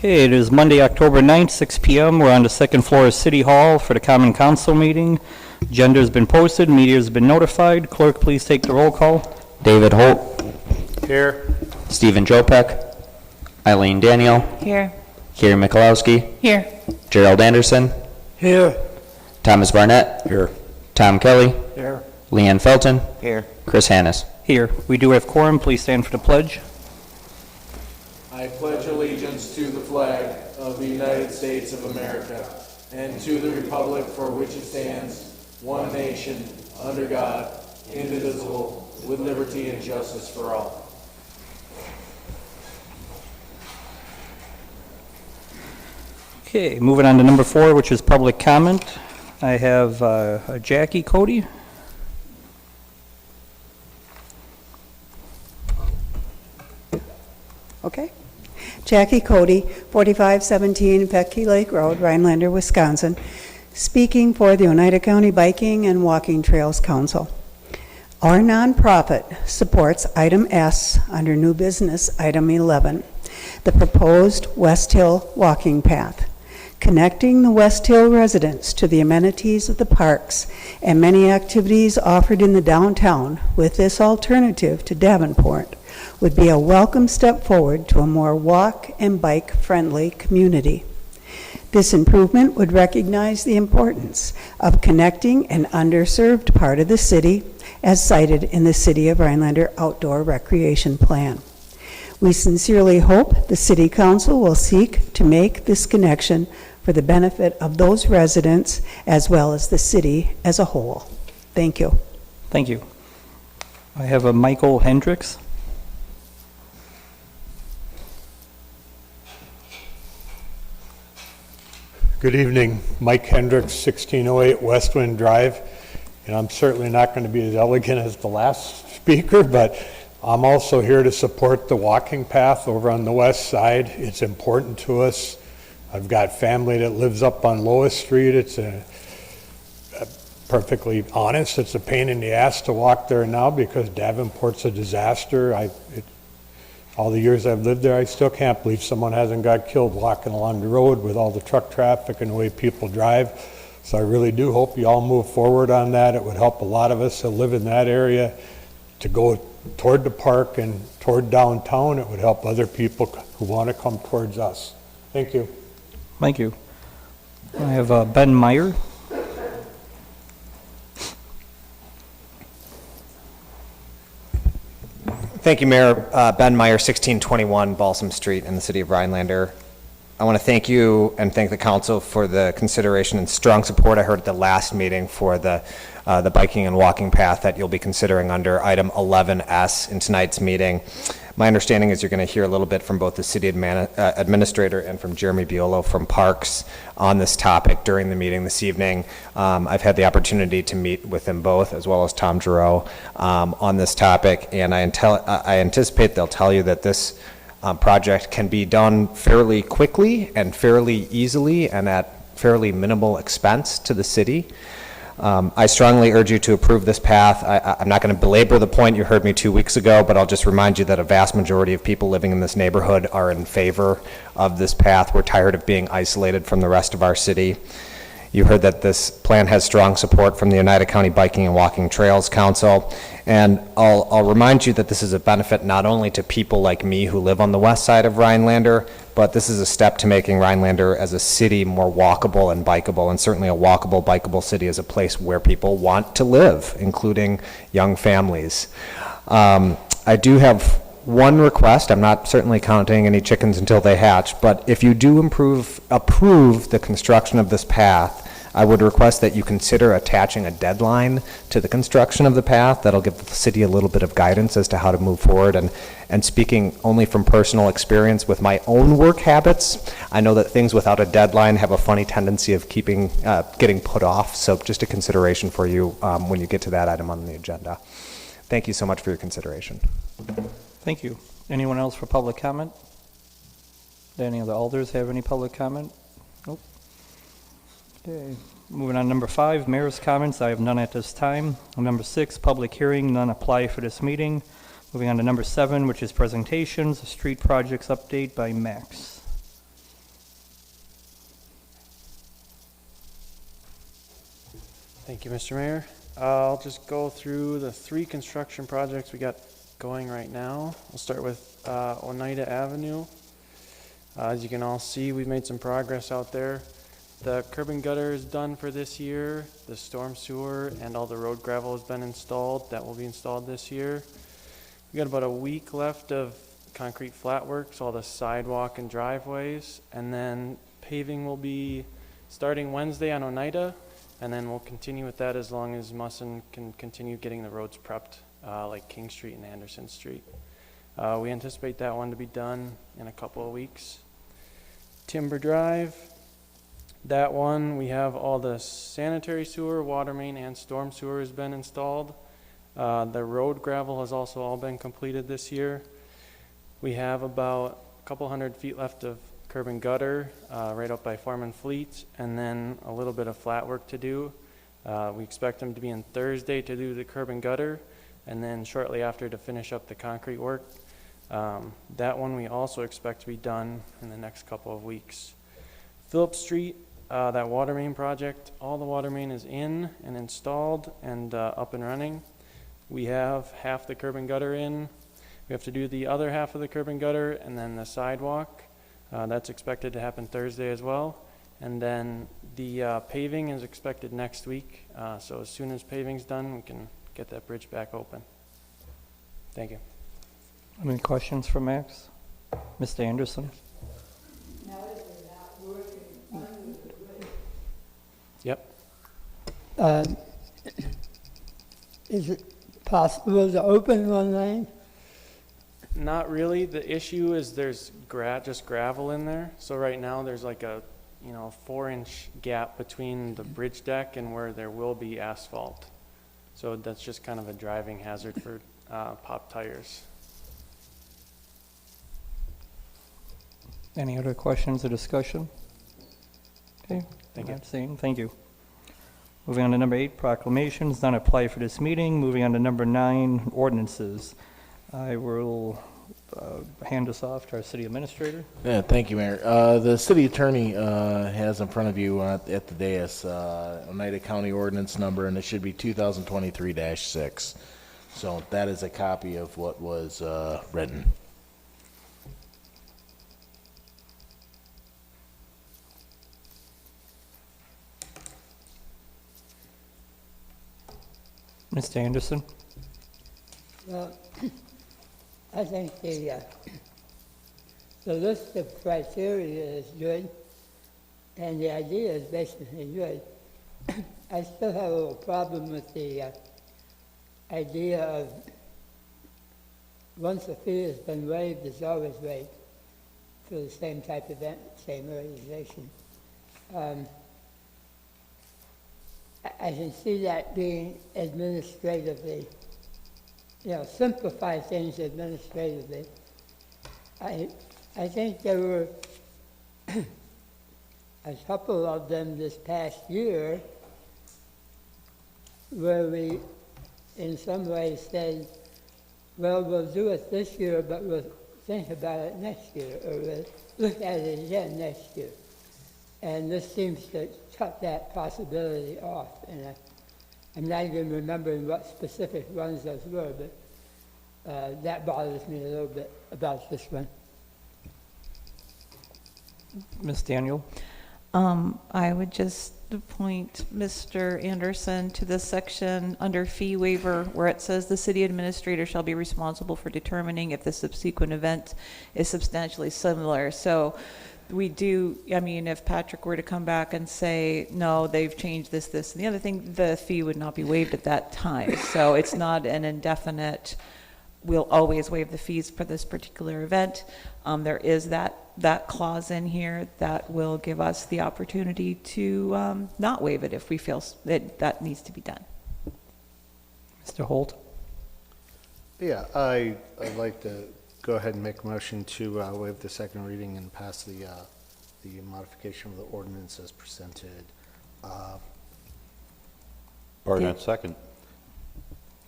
Okay, it is Monday, October 9th, 6 p.m. We're on the second floor of City Hall for the Common Council meeting. Agenda's been posted, media's been notified. Clerk, please take the roll call. David Holt. Here. Stephen Jopek. Eileen Daniel. Here. Kiri Mikulowski. Here. Gerald Anderson. Here. Thomas Barnett. Here. Tom Kelly. Here. Leanne Felton. Here. Chris Hannes. Here. We do have quorum. Please stand for the pledge. I pledge allegiance to the flag of the United States of America and to the republic for which it stands, one nation, under God, indivisible, with liberty and justice for all. Okay, moving on to number 4, which is public comment. I have Jackie Cody. Okay. Jackie Cody, 4517 Pecky Lake Road, Rhinelander, Wisconsin, speaking for the Oneida County Biking and Walking Trails Council. Our nonprofit supports item S under new business item 11, the proposed West Hill walking path, connecting the West Hill residents to the amenities of the parks and many activities offered in the downtown. With this alternative to Davenport would be a welcome step forward to a more walk and bike friendly community. This improvement would recognize the importance of connecting an underserved part of the city as cited in the City of Rhinelander Outdoor Recreation Plan. We sincerely hope the City Council will seek to make this connection for the benefit of those residents as well as the city as a whole. Thank you. Thank you. I have a Michael Hendricks. Good evening. Mike Hendricks, 1608 Westwind Drive. And I'm certainly not going to be as elegant as the last speaker, but I'm also here to support the walking path over on the west side. It's important to us. I've got family that lives up on Lois Street. It's perfectly honest, it's a pain in the ass to walk there now because Davenport's a disaster. All the years I've lived there, I still can't believe someone hasn't got killed walking along the road with all the truck traffic and the way people drive. So I really do hope you all move forward on that. It would help a lot of us that live in that area to go toward the park and toward downtown. It would help other people who want to come towards us. Thank you. Thank you. I have Ben Meyer. Thank you, Mayor. Ben Meyer, 1621 Balsam Street in the city of Rhinelander. I want to thank you and thank the council for the consideration and strong support I heard at the last meeting for the biking and walking path that you'll be considering under item 11S in tonight's meeting. My understanding is you're going to hear a little bit from both the city administrator and from Jeremy Biolo from Parks on this topic during the meeting this evening. I've had the opportunity to meet with them both, as well as Tom Giroux, on this topic, and I anticipate they'll tell you that this project can be done fairly quickly and fairly easily and at fairly minimal expense to the city. I strongly urge you to approve this path. I'm not going to belabor the point you heard me 2 weeks ago, but I'll just remind you that a vast majority of people living in this neighborhood are in favor of this path. We're tired of being isolated from the rest of our city. You heard that this plan has strong support from the Oneida County Biking and Walking Trails Council. And I'll remind you that this is a benefit not only to people like me who live on the west side of Rhinelander, but this is a step to making Rhinelander as a city more walkable and bikeable, and certainly a walkable, bikeable city is a place where people want to live, including young families. I do have one request. I'm not certainly counting any chickens until they hatch, but if you do approve the construction of this path, I would request that you consider attaching a deadline to the construction of the path. That'll give the city a little bit of guidance as to how to move forward. And speaking only from personal experience with my own work habits, I know that things without a deadline have a funny tendency of getting put off. So just a consideration for you when you get to that item on the agenda. Thank you so much for your consideration. Thank you. Anyone else for public comment? Do any of the alders have any public comment? Nope. Okay. Moving on to number 5, mayor's comments. I have none at this time. On number 6, public hearing, none apply for this meeting. Moving on to number 7, which is presentations, street projects update by Max. Thank you, Mr. Mayor. I'll just go through the 3 construction projects we got going right now. We'll start with Oneida Avenue. As you can all see, we've made some progress out there. The curb and gutter is done for this year. The storm sewer and all the road gravel has been installed. That will be installed this year. We got about a week left of concrete flat works, all the sidewalk and driveways, and then paving will be starting Wednesday on Oneida, and then we'll continue with that as long as Musson can continue getting the roads prepped, like King Street and Anderson Street. We anticipate that one to be done in a couple of weeks. Timber Drive, that one, we have all the sanitary sewer, water main, and storm sewer has been installed. The road gravel has also all been completed this year. We have about a couple 100 feet left of curb and gutter right up by Farm and Fleet, and then a little bit of flat work to do. We expect them to be in Thursday to do the curb and gutter, and then shortly after to finish up the concrete work. That one we also expect to be done in the next couple of weeks. Phillips Street, that water main project, all the water main is in and installed and up and running. We have half the curb and gutter in. We have to do the other half of the curb and gutter and then the sidewalk. That's expected to happen Thursday as well. And then the paving is expected next week. So as soon as paving's done, we can get that bridge back open. Thank you. Any questions for Max? Mr. Anderson? Yep. Is it possible to open one lane? Not really. The issue is there's just gravel in there. So right now there's like a 4-inch gap between the bridge deck and where there will be asphalt. So that's just kind of a driving hazard for pop tires. Any other questions or discussion? Okay. Thank you. Not seeing. Thank you. Moving on to number 8, proclamations not apply for this meeting. Moving on to number 9, ordinances. I will hand this off to our city administrator. Yeah, thank you, Mayor. The city attorney has in front of you at the dais Oneida County ordinance number, and it should be 2023-6. So that is a copy of what was written. Mr. Anderson? Well, I think the list of criteria is good, and the idea is basically good. I still have a little problem with the idea of once a fee has been waived, it's always waived for the same type of event, same organization. I can see that being administratively, simplify things administratively. I think there were a couple of them this past year where we, in some ways, said, well, we'll do it this year, but we'll think about it next year, or we'll look at it again next year. And this seems to cut that possibility off. And I'm not even remembering what specific ones those were, but that bothers me a little bit about this one. Ms. Daniel? I would just point Mr. Anderson to this section under fee waiver where it says the city administrator shall be responsible for determining if the subsequent event is substantially similar. So we do, if Patrick were to come back and say, no, they've changed this, and the other thing, the fee would not be waived at that time. So it's not an indefinite, we'll always waive the fees for this particular event. There is that clause in here that will give us the opportunity to not waive it if we feel that needs to be done. Mr. Holt? Yeah, I'd like to go ahead and make a motion to waive the second reading and pass the modification of the ordinance as presented. Barnett, second.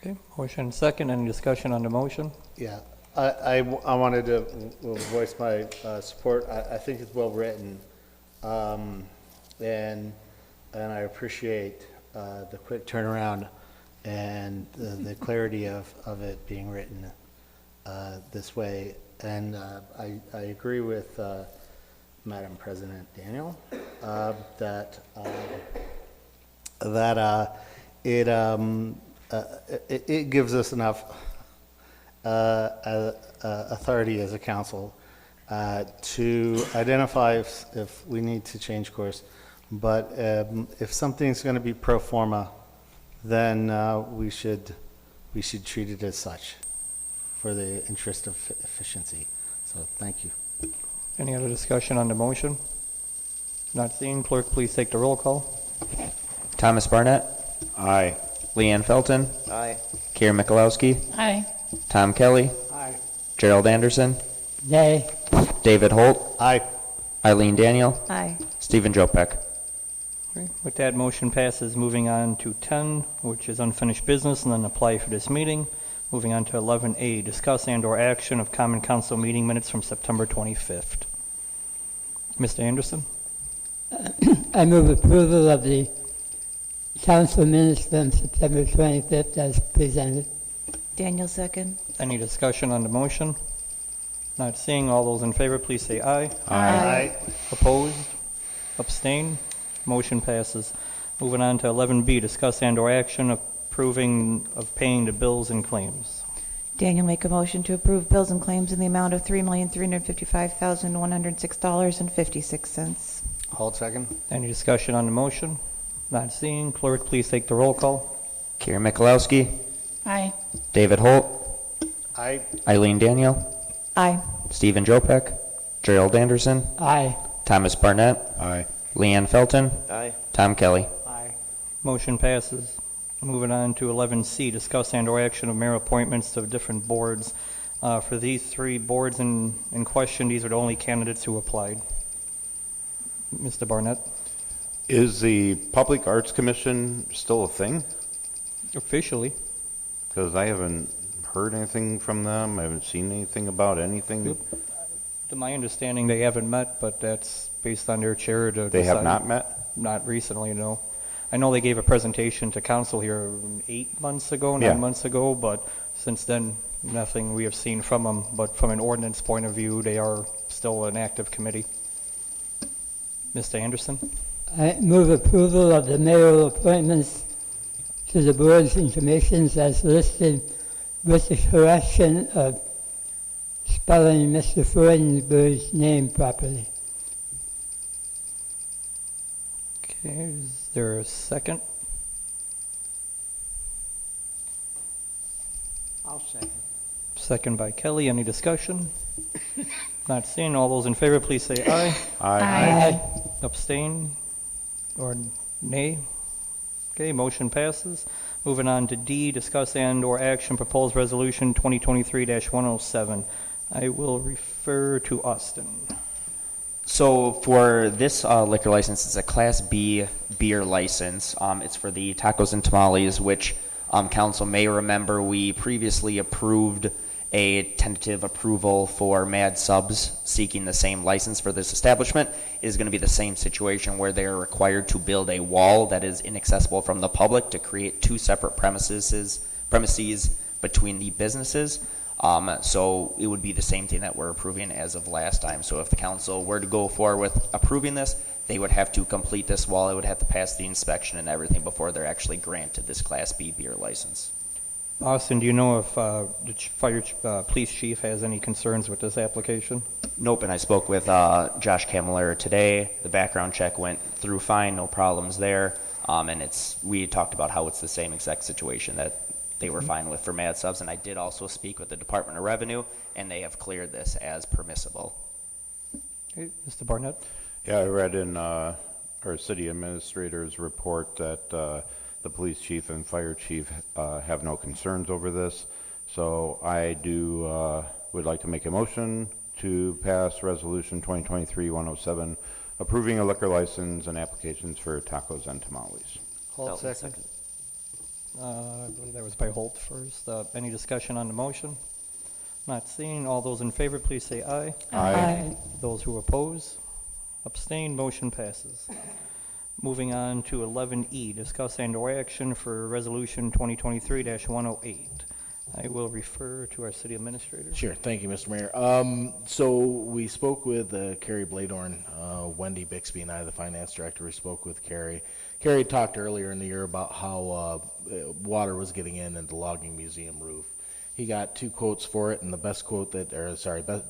Okay, motion second. Any discussion on the motion? Yeah, I wanted to voice my support. I think it's well written, and I appreciate the quick turnaround and the clarity of it being written this way. And I agree with Madam President Daniel that it gives us enough authority as a council to identify if we need to change course. But if something's going to be pro forma, then we should treat it as such for the interest of efficiency. So thank you. Any other discussion on the motion? Not seeing. Clerk, please take the roll call. Thomas Barnett, Aye. Leanne Felton, Aye. Karen Mikulowski, Aye. Tom Kelly, Aye. Gerald Anderson, Nay. David Holt, Aye. Eileen Daniel, Aye. Stephen Jopek. Okay. With that, motion passes. Moving on to 10, which is unfinished business, and then apply for this meeting. Moving on to 11A, discuss and/or action of Common Council meeting minutes from September 25th. Mr. Anderson? I move approval of the council minutes from September 25th as presented. Daniel second. Any discussion on the motion? Not seeing. All those in favor, please say aye. Aye. Opposed? Abstain? Motion passes. Moving on to 11B, discuss and/or action approving of paying the bills and claims. Daniel, make a motion to approve bills and claims in the amount of $3,355,106.56. Hold second. Any discussion on the motion? Not seeing. Clerk, please take the roll call. Karen Mikulowski, Aye. David Holt, Aye. Eileen Daniel, Aye. Stephen Jopek, Gerald Anderson, Aye. Thomas Barnett, Aye. Leanne Felton, Aye. Tom Kelly. Aye. Motion passes. Moving on to 11C, discuss and/or action of mayor appointments to different boards. For these three boards in question, these are the only candidates who applied. Mr. Barnett? Is the Public Arts Commission still a thing? Officially. Because I haven't heard anything from them. I haven't seen anything about anything. To my understanding, they haven't met, but that's based on their chair to They have decide. not met? Not recently, no. I know they gave a presentation to council here 8 months ago, 9 Yeah. months ago, but since then, nothing we have seen from them. But from an ordinance point of view, they are still an active committee. Mr. Anderson? I move approval of the mayoral appointments to the boards and commissions as listed with the correction of spelling Mr. Freudenberg's name properly. Okay, is there a second? I'll second. Second by Kelly. Any discussion? Not seeing. All those in favor, please say aye. Aye. Abstain or nay? Okay, motion passes. Moving on to D, discuss and/or action proposed resolution 2023-107. I will refer to Austin. So for this liquor license, it's a Class B beer license. It's for the Tacos and Tamales, which council may remember we previously approved a tentative approval for Mad Subs seeking the same license for this establishment. It is going to be the same situation where they are required to build a wall that is inaccessible from the public to create two separate premises between the businesses. So it would be the same thing that we're approving as of last time. So if the council were to go forward with approving this, they would have to complete this wall. It would have to pass the inspection and everything before they're actually granted this Class B beer license. Austin, do you know if the police chief has any concerns with this application? Nope, and I spoke with Josh Camilleri today. The background check went through fine, no problems there. And we talked about how it's the same exact situation that they were fine with for Mad Subs. And I did also speak with the Department of Revenue, and they have cleared this as permissible. Okay, Mr. Barnett? Yeah, I read in our city administrator's report that the police chief and fire chief have no concerns over this. So I would like to make a motion to pass resolution 2023-107 approving a liquor license and applications for tacos and tamales. Hold second. I believe that was by Holt first. Any discussion on the motion? Not seeing. All those in favor, please say aye. Aye. Those who oppose, abstain, motion passes. Moving on to 11E, discuss and/or action for Resolution 2023-108. I will refer to our city administrator. Sure, thank you, Mr. Mayor. So we spoke with Carrie Bladorn, Wendy Bixby and I, the finance director, we spoke with Carrie. Carrie talked earlier in the year about how water was getting in the logging museum roof. He got two quotes for it, and the best quote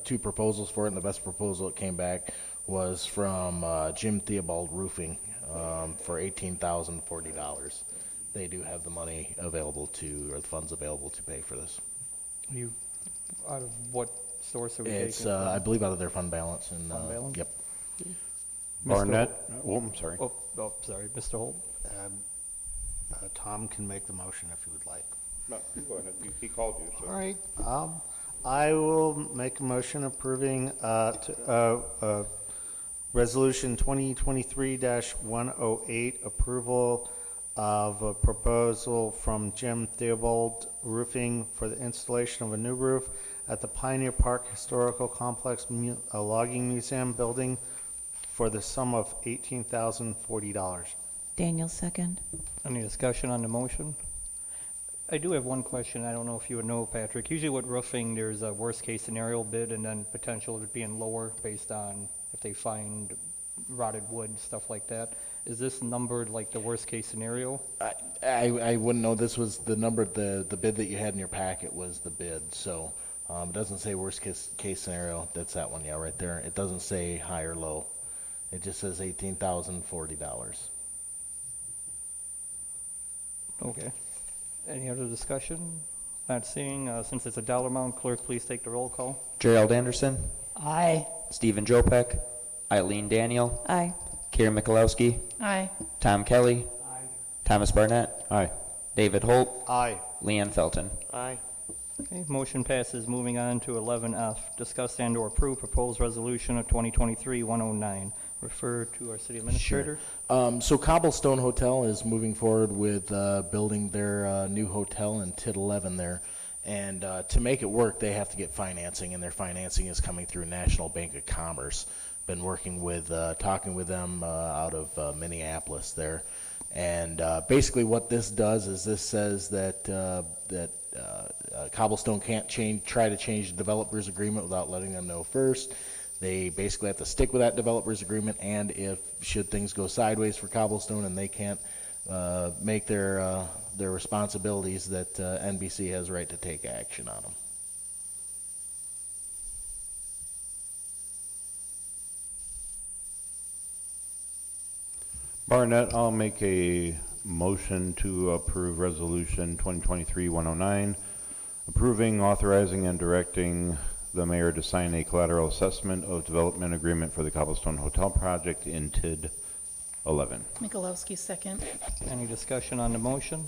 two proposals for it, and the best proposal that came back was from Jim Theobald Roofing for $18,040. They do have the money available or the funds available to pay for this. You, out of what source are we taking? It's, I believe, out of their fund balance. And, Fund balance? Yep. Barnett, oh, I'm sorry. Sorry, Mr. Holt. Tom can make the motion if you would like. No, you go ahead. He called you. So. All right. I will make a motion approving Resolution 2023-108, approval of a proposal from Jim Theobald Roofing for the installation of a new roof at the Pioneer Park Historical Complex Logging Museum building for the sum of $18,040. Daniel, second. Any discussion on the motion? I do have one question. I don't know if you would know, Patrick. Usually with roofing, there's a worst-case scenario bid and then potential of it being lower based on if they find rotted wood, stuff like that. Is this numbered like the worst-case scenario? I wouldn't know. This was the number, the bid that you had in your packet was the bid. So it doesn't say worst case scenario. That's that one, yeah, right there. It doesn't say high or low. It just says $18,040. Okay. Any other discussion? Not seeing. Since it's a dollar amount, clerk, please take the roll call. Gerald Anderson, Aye. Stephen Jopek, Eileen Daniel, Aye. Karen Mikulowski, Aye. Tom Kelly, Thomas Barnett, Aye. David Holt, Aye. Leanne Felton. Aye. Okay, motion passes. Moving on to 11F, discuss and/or approve proposed resolution of 2023-109. Refer to our city administrator. So Cobblestone Hotel is moving forward with building their new hotel in TID 11 there. And to make it work, they have to get financing, and their financing is coming through National Bank of Commerce. Been working with, talking with them out of Minneapolis there. And basically what this does is this says that Cobblestone can't try to change the developer's agreement without letting them know first. They basically have to stick with that developer's agreement, and should things go sideways for Cobblestone and they can't make their responsibilities, that NBC has right to take action on them. Barnett, I'll make a motion to approve Resolution 2023-109, approving, authorizing, and directing the mayor to sign a collateral assessment of development agreement for the Cobblestone Hotel project in TID 11. Mikulowski, second. Any discussion on the motion?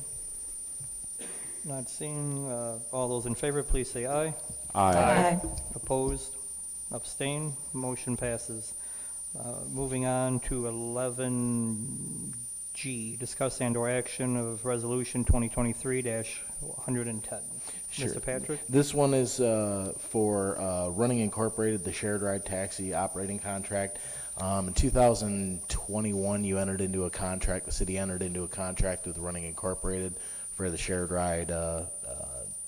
Not seeing. All those in favor, please say aye. Aye. Opposed? Abstain? Motion passes. Moving on to 11G, discuss and/or action of resolution 2023-110. Sure. Mr. Patrick? This one is for Running Incorporated, the shared ride taxi operating contract. In 2021, you entered into a contract, the city entered into a contract with Running Incorporated for the shared ride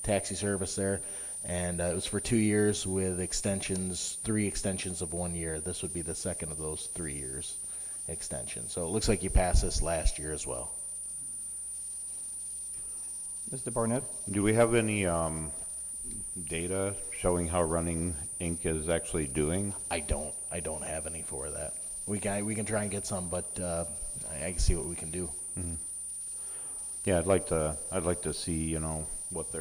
taxi service there. And it was for 2 years with extensions, 3 extensions of 1 year. This would be the second of those 3 years extension. So it looks like you passed this last year as well. Mr. Barnett? Do we have any data showing how Running Inc. is actually doing? I don't have any for that. We can try and get some, but I can see what we can do. Mm-hmm. Yeah, I'd like to see, what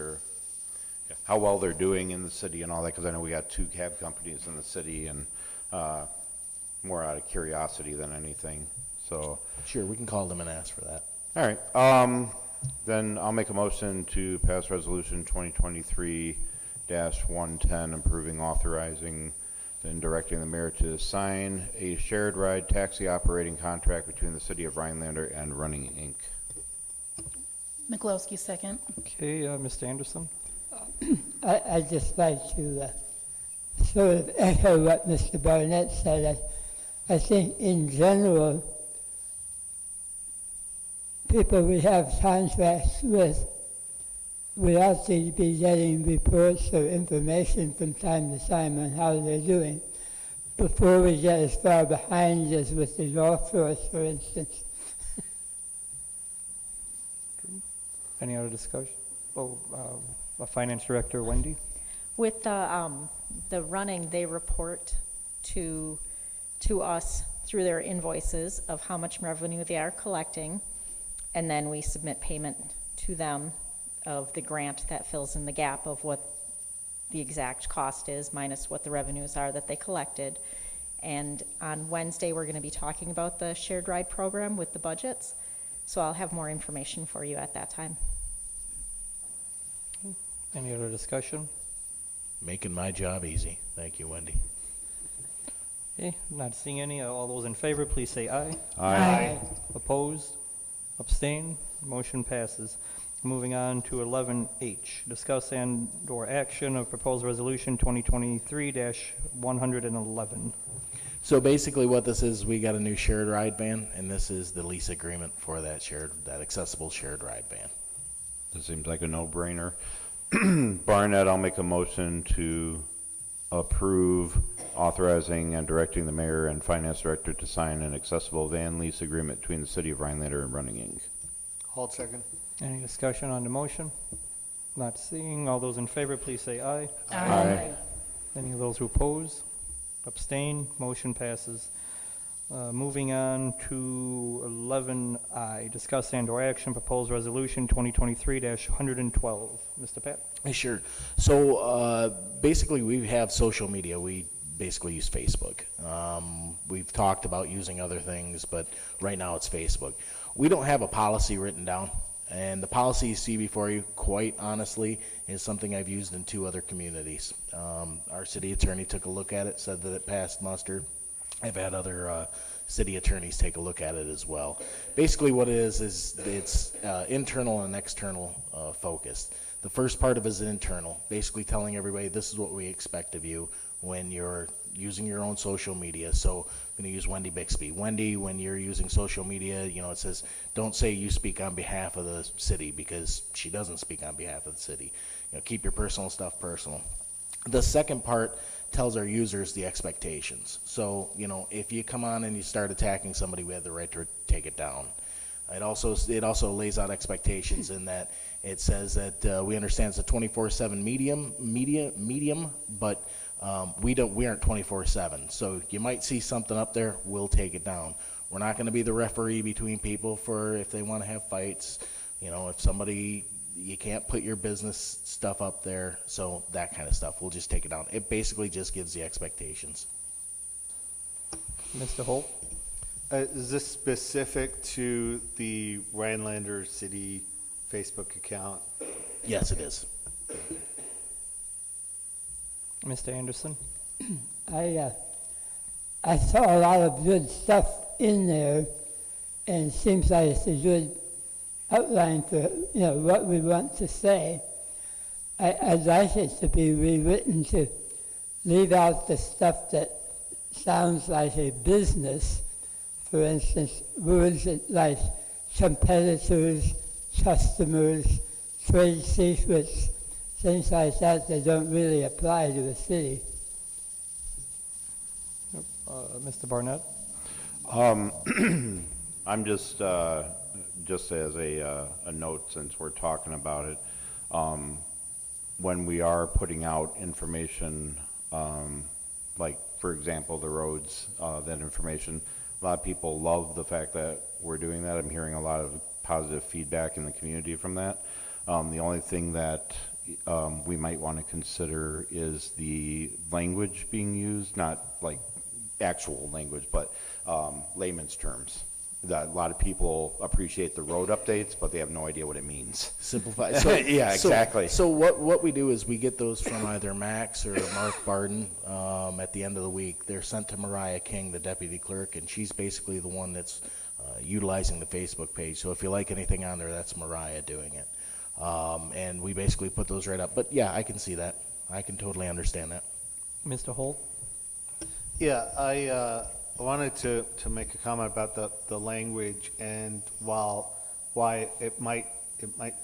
how well they're doing in the city and all that, because I know we got 2 cab companies in the city, and more out of curiosity than anything. So sure, we can call them and ask for that. All right. Then I'll make a motion to pass resolution 2023-110, improving, authorizing, and directing the mayor to sign a shared ride taxi operating contract between the city of Rhinelander and Running Inc. Mikulowski, second. Okay, Mr. Anderson? I'd just like to sort of echo what Mr. Barnett said. I think in general, people we have contracts with, we ought to be getting reports or information from time to time on how they're doing before we get as far behind as with the golf course, for instance. Any other discussion? Finance Director Wendy? With the running, they report to us through their invoices of how much revenue they are collecting, and then we submit payment to them of the grant that fills in the gap of what the exact cost is minus what the revenues are that they collected. And on Wednesday, we're going to be talking about the shared ride program with the budgets, so I'll have more information for you at that time. Any other discussion? Making my job easy. Thank you, Wendy. Okay, not seeing any. All those in favor, please say aye. Aye. Opposed? Abstain? Motion passes. Moving on to 11H, discuss and/or action of proposed resolution 2023-111. So basically what this is, we got a new shared ride ban, and this is the lease agreement for that accessible shared ride ban. This seems like a no-brainer. Barnett, I'll make a motion to approve authorizing and directing the mayor and finance director to sign an accessible van lease agreement between the city of Rhinelander and Running Inc. Hold second. Any discussion on the motion? Not seeing. All those in favor, please say aye. Aye. Any of those who oppose? Abstain? Motion passes. Moving on to 11I, discuss and/or action proposed resolution 2023-112. Mr. Pat? Hey, sure. So basically we have social media. We basically use Facebook. We've talked about using other things, but right now it's Facebook. We don't have a policy written down, and the policy you see before you, quite honestly, is something I've used in 2 other communities. Our city attorney took a look at it, said that it passed muster. I've had other city attorneys take a look at it as well. Basically what it is it's internal and external focused. The first part of it is internal, basically telling everybody this is what we expect of you when you're using your own social media. So I'm going to use Wendy Bixby. Wendy, when you're using social media, it says don't say you speak on behalf of the city, because she doesn't speak on behalf of the city. Keep your personal stuff personal. The second part tells our users the expectations. So, if you come on and you start attacking somebody, we have the right to take it down. It also lays out expectations in that it says that we understand it's a 24/7 medium, but we aren't 24/7. So you might see something up there, we'll take it down. We're not going to be the referee between people for if they want to have fights. If somebody, you can't put your business stuff up there, so that kind of stuff. We'll just take it down. It basically just gives the expectations. Mr. Holt? Is this specific to the Rhinelander City Facebook account? Yes, it is. Mr. Anderson? I saw a lot of good stuff in there, and it seems like it's a good outline for what we want to say. I'd like it to be rewritten to leave out the stuff that sounds like a business. For instance, words like competitors, customers, trade secrets, things like that don't really apply to the city. Mr. Barnett? I'm just as a note, since we're talking about it, when we are putting out information, like, for example, the roads, that information, a lot of people love the fact that we're doing that. I'm hearing a lot of positive feedback in the community from that. The only thing that we might want to consider is the language being used, not like actual language, but layman's terms. That a lot of people appreciate the road updates, but they have no idea what it means. Simplify. Yeah, exactly. So what we do is we get those from either Max or Mark Barden at the end of the week. They're sent to Mariah King, the deputy clerk, and she's basically the one that's utilizing the Facebook page. So if you like anything on there, that's Mariah doing it. And we basically put those right up. But yeah, I can see that. I can totally understand that. Mr. Holt? Yeah, I wanted to make a comment about the language, and while why it might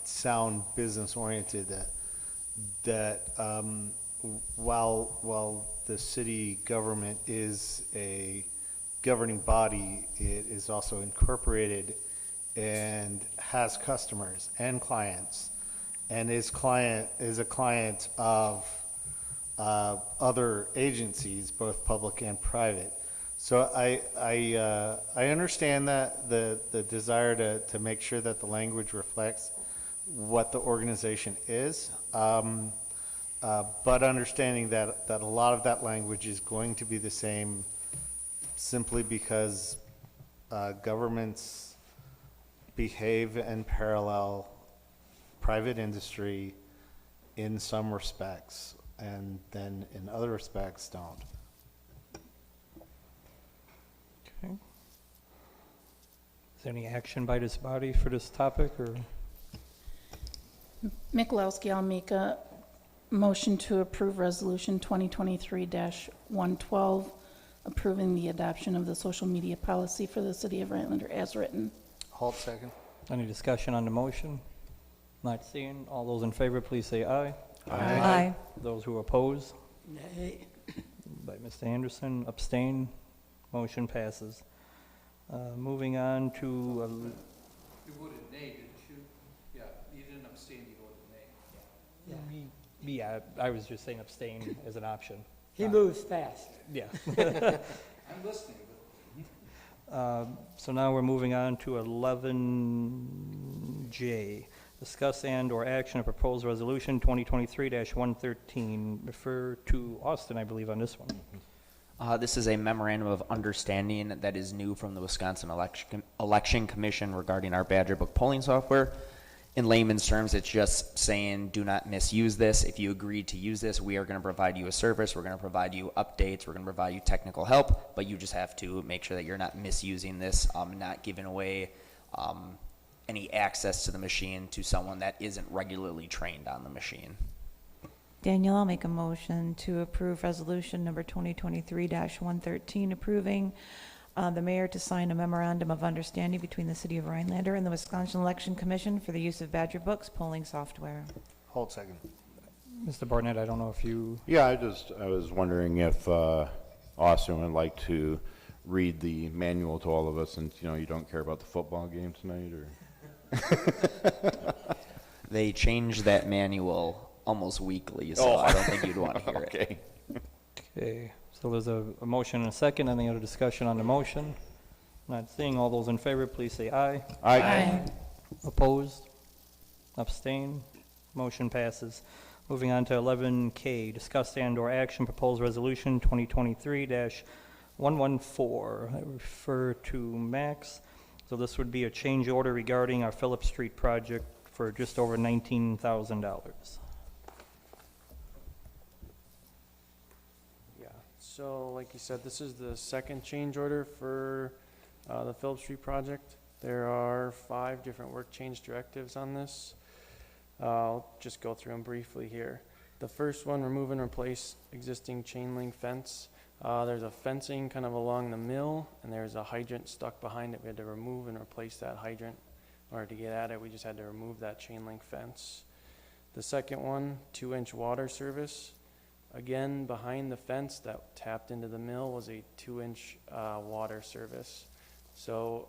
sound business oriented that while the city government is a governing body, it is also incorporated and has customers and clients, and is a client of other agencies, both public and private. So I understand that the desire to make sure that the language reflects what the organization is, but understanding that a lot of that language is going to be the same simply because governments behave and parallel private industry in some respects, and then in other respects don't. Okay. Is there any action by this body for this topic, or? Mikulowski, I'll make a motion to approve Resolution 2023-112, approving the adoption of the social media policy for the city of Rhinelander as written. Halt second. Any discussion on the motion? Not seeing. All those in favor, please say aye. Aye. Those who oppose? Nay. By Mr. Anderson, abstain. Motion passes. Moving on to, You voted nay, didn't you? Yeah, you didn't abstain, you voted nay. yeah, I was just saying abstain as an option. He moves fast. Yeah. I'm listening. So now we're moving on to 11J. Discuss and/or action of proposed resolution 2023-113. Refer to Austin, I believe, on this one. This is a memorandum of understanding that is new from the Wisconsin Election Commission regarding our Badger Book polling software. In layman's terms, it's just saying do not misuse this. If you agree to use this, we are going to provide you a service. We're going to provide you updates. We're going to provide you technical help, but you just have to make sure that you're not misusing this, not giving away any access to the machine to someone that isn't regularly trained on the machine. Daniel, I'll make a motion to approve resolution number 2023-113, approving the mayor to sign a memorandum of understanding between the city of Rhinelander and the Wisconsin Election Commission for the use of Badger Books polling software. Hold second. Mr. Barnett, I don't know if you... Yeah, I was wondering if Austin would like to read the manual to all of us, since, you don't care about the football game tonight, or... They change that manual almost weekly, so I don't think you'd want to hear okay. it. Okay, so there's a motion and a second. Any other discussion on the motion? Not seeing. All those in favor, please say aye. Aye. Opposed? Abstain? Motion passes. Moving on to 11K, discuss and/or action proposed resolution 2023-114. I refer to Max. So this would be a change order regarding our Phillips Street project for just over $19,000. Yeah, so like you said, this is the second change order for the Phillips Street project. There are 5 different work change directives on this. I'll just go through them briefly here. The first one, remove and replace existing chain link fence. There's a fencing kind of along the mill, and there's a hydrant stuck behind it. We had to remove and replace that hydrant. In order to get at it, we just had to remove that chain link fence. The second one, 2-inch water service. Again, behind the fence that tapped into the mill was a 2-inch water service. So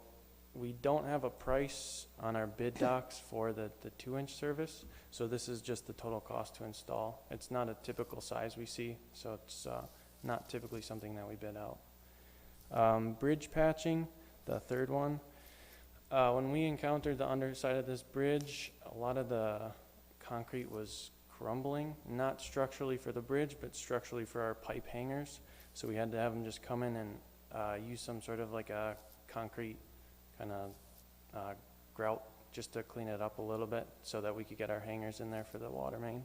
we don't have a price on our bid docs for the 2-inch service. So this is just the total cost to install. It's not a typical size we see, so it's not typically something that we bid out. Bridge patching, the third one. When we encountered the underside of this bridge, a lot of the concrete was crumbling, not structurally for the bridge, but structurally for our pipe hangers. So we had to have them just come in and use some sort of like a concrete kind of grout just to clean it up a little bit so that we could get our hangers in there for the water main.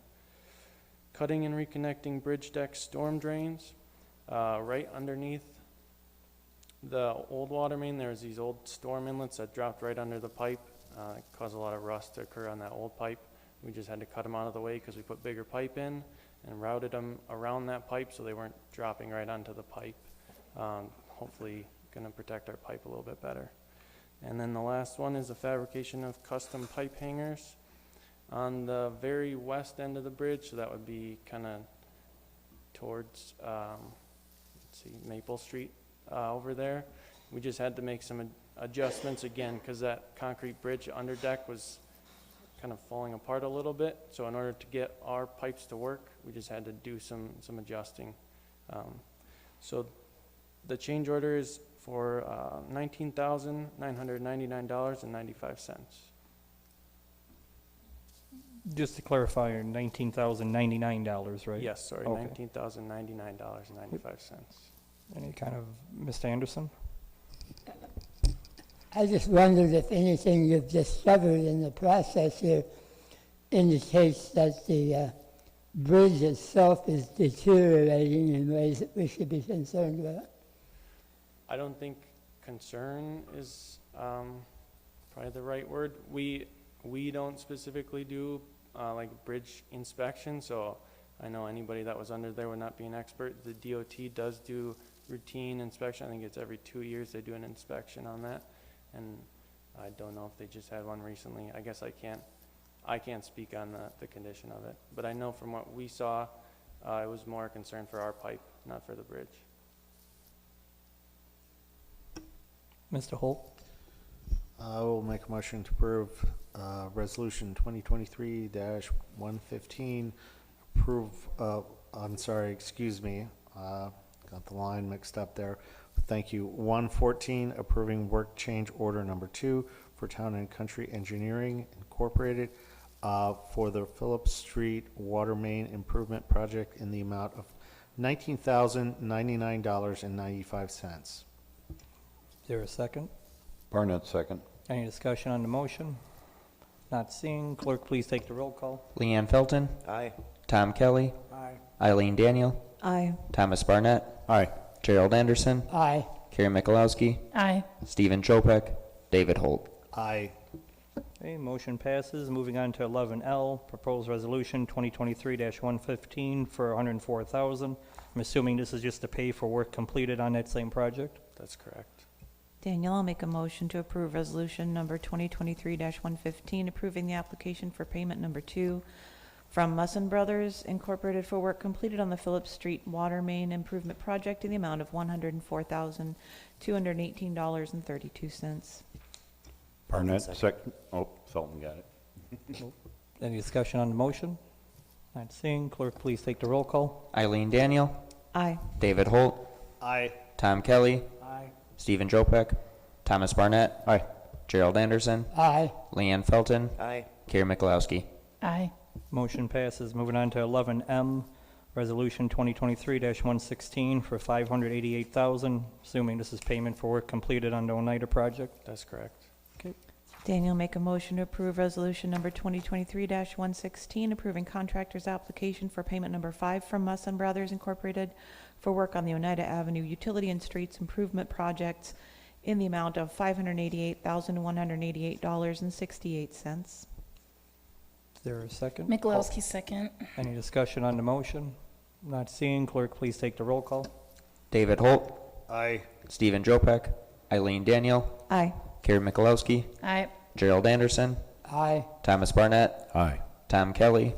Cutting and reconnecting bridge deck storm drains. Right underneath the old water main, there's these old storm inlets that dropped right under the pipe. It caused a lot of rust to occur on that old pipe. We just had to cut them out of the way because we put bigger pipe in and routed them around that pipe so they weren't dropping right onto the pipe. Hopefully going to protect our pipe a little bit better. And then the last one is the fabrication of custom pipe hangers on the very west end of the bridge. So that would be kind of towards, let's see, Maple Street over there. We just had to make some adjustments again because that concrete bridge under deck was kind of falling apart a little bit. So in order to get our pipes to work, we just had to do some adjusting. So the change order is for $19,999.95. Just to clarify, $19,099, right? Yes, sorry, Okay. $19,099.95. Any kind of, Mr. Anderson? I just wondered if anything you've discovered in the process here indicates that the bridge itself is deteriorating in ways that we should be concerned about. I don't think concern is probably the right word. We don't specifically do like bridge inspection, so I know anybody that was under there would not be an expert. The DOT does do routine inspection. I think it's every 2 years they do an inspection on that, and I don't know if they just had one recently. I guess I can't speak on the condition of it, but I know from what we saw, it was more a concern for our pipe, not for the bridge. Mr. Holt? I will make a motion to approve Resolution 2023-115. Excuse me. Got the line mixed up there. Thank you. 114, approving work change order number 2 for Town and Country Engineering Incorporated for the Phillips Street Water Main Improvement Project in the amount of $19,099.95. Is there a second? Barnett, second. Any discussion on the motion? Not seeing. Clerk, please take the roll call. Leanne Felton. Aye. Tom Kelly. Aye. Eileen Daniel. Aye. Thomas Barnett. Aye. Gerald Anderson. Aye. Karen Mikulowski. Aye. Stephen Chopek. David Holt. Aye. Okay, motion passes. Moving on to 11L, proposed resolution 2023-115 for $104,000. I'm assuming this is just to pay for work completed on that same project? That's correct. Daniel, I'll make a motion to approve resolution number 2023-115, approving the application for payment number 2 from Musson Brothers Incorporated for work completed on the Phillips Street Water Main Improvement Project in the amount of $104,218.32. Barnett, second. Oh, Felton got it. Any discussion on the motion? Not seeing. Clerk, please take the roll call. Eileen Daniel. Aye. David Holt. Aye. Tom Kelly. Aye. Stephen Chopek. Thomas Barnett. Aye. Gerald Anderson. Aye. Leanne Felton. Aye. Karen Mikulowski. Aye. Motion passes. Moving on to 11M, resolution 2023-116 for $588,000, assuming this is payment for work completed on the Oneida project. That's correct. Daniel, make a motion to approve resolution number 2023-116, approving contractor's application for payment number 5 from Musson Brothers Incorporated for work on the Oneida Avenue Utility and Streets Improvement Projects in the amount of $588,188.68. Is there a second? Mikulowski second. Any discussion on the motion? Not seeing. Clerk, please take the roll call. David Holt. Aye. Stephen Chopek. Eileen Daniel. Aye. Karen Mikulowski. Aye. Gerald Anderson. Aye. Thomas Barnett. Aye. Tom Kelly.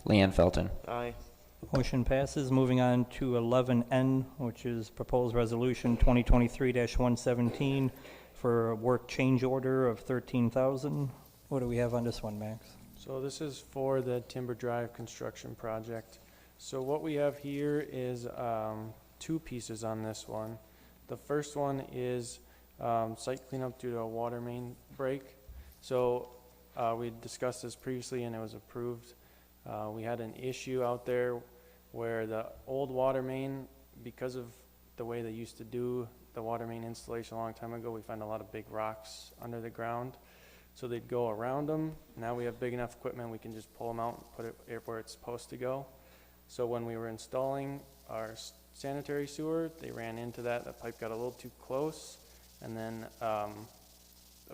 Leanne Felton. Aye. Motion passes. Moving on to 11N, which is proposed resolution 2023-117 for a work change order of $13,000. What do we have on this one, Max? So this is for the Timber Drive construction project. So what we have here is 2 pieces on this one. The first one is site cleanup due to a water main break. So we discussed this previously and it was approved. We had an issue out there where the old water main, because of the way they used to do the water main installation a long time ago, we found a lot of big rocks under the ground. So they'd go around them. Now we have big enough equipment, we can just pull them out and put it where it's supposed to go. So when we were installing our sanitary sewer, they ran into that. That pipe got a little too close, and then a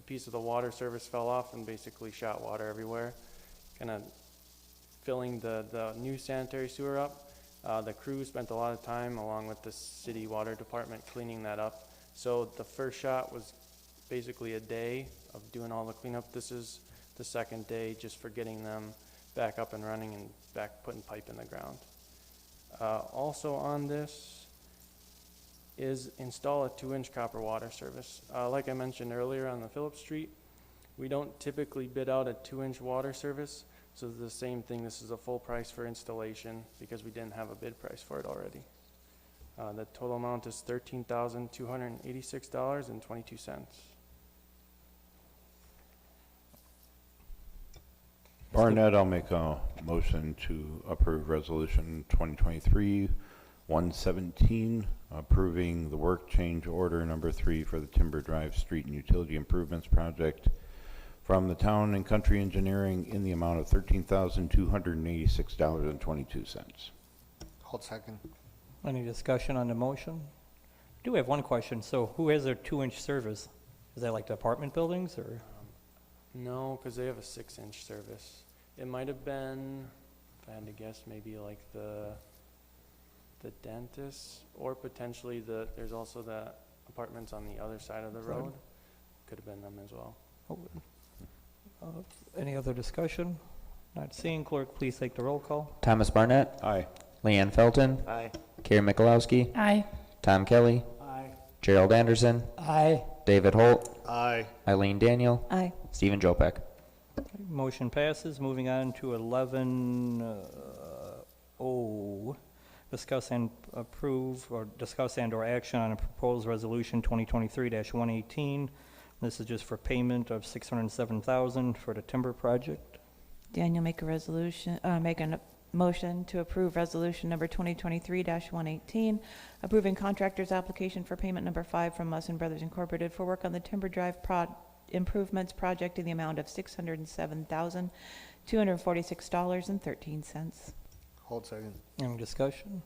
piece of the water service fell off and basically shot water everywhere, kind of filling the new sanitary sewer up. The crew spent a lot of time along with the city water department cleaning that up. So the first shot was basically a day of doing all the cleanup. This is the second day just for getting them back up and running and back putting pipe in the ground. Also on this is install a 2-inch copper water service. Like I mentioned earlier on the Phillips Street, we don't typically bid out a 2-inch water service, so the same thing, this is a full price for installation because we didn't have a bid price for it already. The total amount is $13,286.22. Barnett, I'll make a motion to approve Resolution 2023-117, approving the work change order number 3 for the Timber Drive Street and Utility Improvements Project from the Town and Country Engineering in the amount of $13,286.22. Hold second. Any discussion on the motion? I do have one question. So who has their 2-inch service? Is that like the apartment buildings or? No, because they have a 6-inch service. It might have been, if I had to guess, maybe like the dentist, or potentially there's also the apartments on the other side of the road. Could have been them as well. Any other discussion? Not seeing. Clerk, please take the roll call. Thomas Barnett. Aye. Leanne Felton. Aye. Carrie Mikulowski. Aye. Tom Kelly. Aye. Gerald Anderson. Aye. David Holt. Aye. Eileen Daniel. Aye. Stephen Jopek. Motion passes. Moving on to 11O. Discuss and approve or discuss and or action on a proposed resolution 2023-118. This is just for payment of $607,000 for the timber project. Daniel, make a motion to approve resolution number 2023-118, approving contractor's application for payment number 5 from Musson Brothers Incorporated for work on the Timber Drive improvements project in the amount of $607,246.13. Hold second. Any discussion?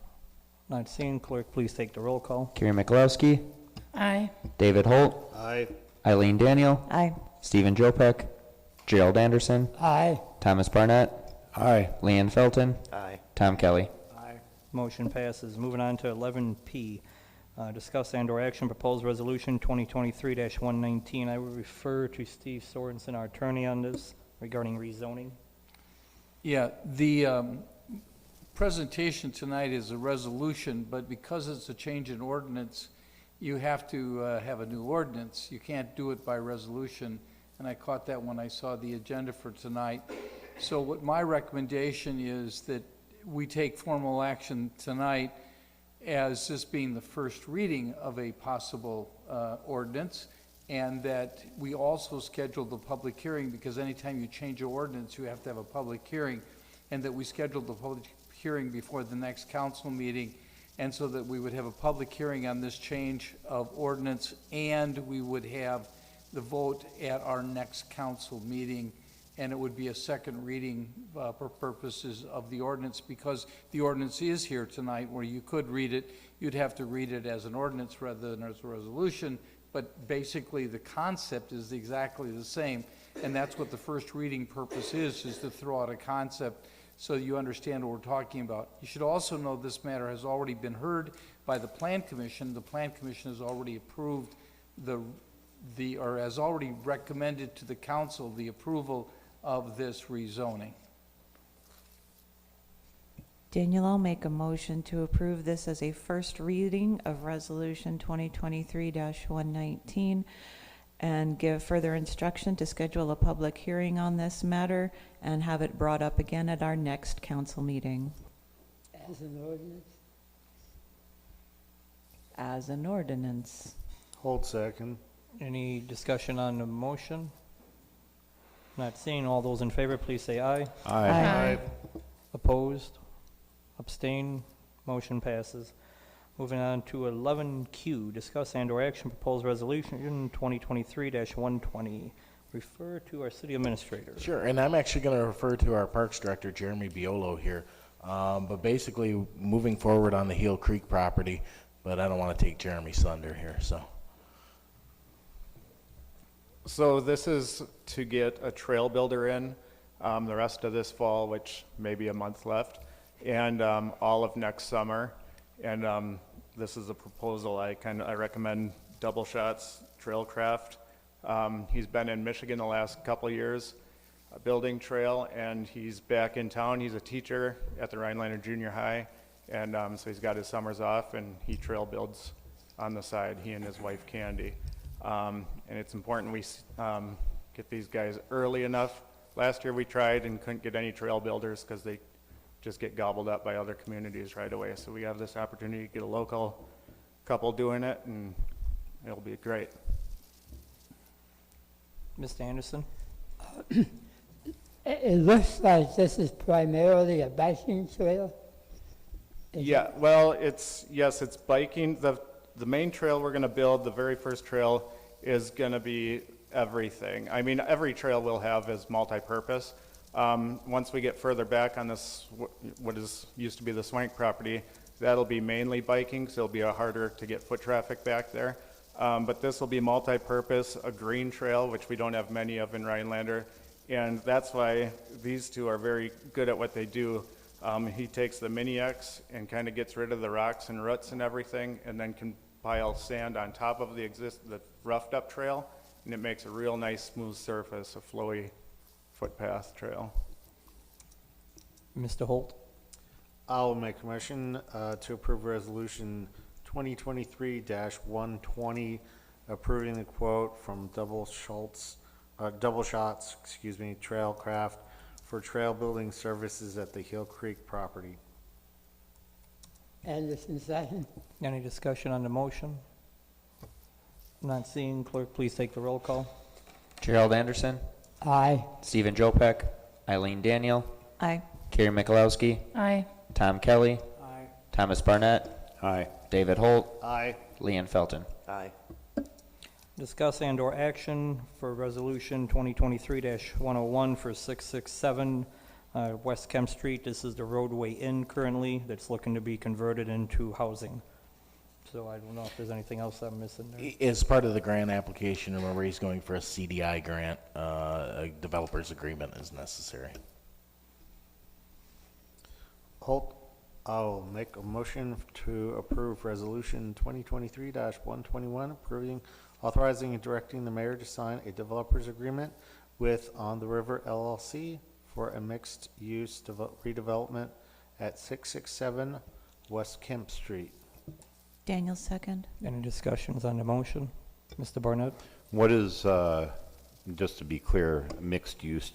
Not seeing. Clerk, please take the roll call. Carrie Mikulowski. Aye. David Holt. Aye. Eileen Daniel. Aye. Stephen Jopek. Gerald Anderson. Aye. Thomas Barnett. Aye. Leanne Felton. Aye. Tom Kelly. Aye. Motion passes. Moving on to 11P. Discuss and or action proposed resolution 2023-119. I will refer to Steve Sorensen, our attorney, on this regarding rezoning. Yeah, the presentation tonight is a resolution, but because it's a change in ordinance, you have to have a new ordinance. You can't do it by resolution, and I caught that when I saw the agenda for tonight. So what my recommendation is that we take formal action tonight as this being the first reading of a possible ordinance, and that we also schedule the public hearing, because anytime you change an ordinance, you have to have a public hearing, and that we schedule the public hearing before the next council meeting, and so that we would have a public hearing on this change of ordinance, and we would have the vote at our next council meeting, and it would be a second reading for purposes of the ordinance, because the ordinance is here tonight where you could read it. You'd have to read it as an ordinance rather than as a resolution, but basically the concept is exactly the same, and that's what the first reading purpose is to throw out a concept so you understand what we're talking about. You should also know this matter has already been heard by the Plan Commission. The Plan Commission has already approved or has already recommended to the council the approval of this rezoning. Daniel, I'll make a motion to approve this as a first reading of Resolution 2023-119 and give further instruction to schedule a public hearing on this matter and have it brought up again at our next council meeting. As an ordinance? As an ordinance. Hold second. Any discussion on the motion? Not seeing. All those in favor, please say aye. Aye. Aye. Opposed? Abstain? Motion passes. Moving on to 11Q, discuss and or action proposed resolution 2023-120. Refer to our city administrator. Sure, and I'm actually going to refer to our Parks Director, Jeremy Biolo, here. But basically, moving forward on the Heel Creek property, but I don't want to take Jeremy's thunder here, so. So this is to get a trail builder in the rest of this fall, which may be a month left, and all of next summer. And this is a proposal I recommend Double Shots Trailcraft He's been in Michigan the last couple of years, building trail, and he's back in town. He's a teacher at the Rhinelander Junior High, and so he's got his summers off, and he trail builds on the side, he and his wife Candy. And it's important we get these guys early enough. Last year we tried and couldn't get any trail builders because they just get gobbled up by other communities right away. So we have this opportunity to get a local couple doing it, and it'll be great. Mr. Anderson? It looks like this is primarily a biking trail. Yeah, well, it's biking. The main trail we're going to build, the very first trail, is going to be everything. I mean, every trail we'll have is multi-purpose. Once we get further back on this, what used to be the Swank property, that'll be mainly biking, so it'll be harder to get foot traffic back there. But this will be multi-purpose, a green trail, which we don't have many of in Rhinelander, and that's why these two are very good at what they do. He takes the Mini X and kind of gets rid of the rocks and roots and everything, and then can pile sand on top of the roughed up trail, and it makes a real nice smooth surface, a flowy footpath trail. Mr. Holt? I'll make a motion to approve resolution 2023-120, approving the quote from Double Shots, Trailcraft for trail building services at the Hill Creek property. Anderson, second. Any discussion on the motion? Not seeing. Clerk, please take the roll call. Gerald Anderson, Aye. Stephen Jopek, Eileen Daniel, Aye. Carrie Mikulowski, Aye. Tom Kelly, Aye. Thomas Barnett, Aye. David Holt, Aye. Leanne Felton. Aye. Discuss and/or action for Resolution 2023-101 for 667 West Kemp Street. This is the roadway in currently that's looking to be converted into housing. So I don't know if there's anything else I'm missing there. As part of the grant application, remember he's going for a CDI grant, a developer's agreement is necessary. Holt, I'll make a motion to approve resolution 2023-121, authorizing and directing the mayor to sign a developer's agreement with On the River LLC for a mixed-use redevelopment at 667 West Kemp Street. Daniel, second. Any discussions on the motion? Mr. Barnett? What is, just to be clear, mixed-use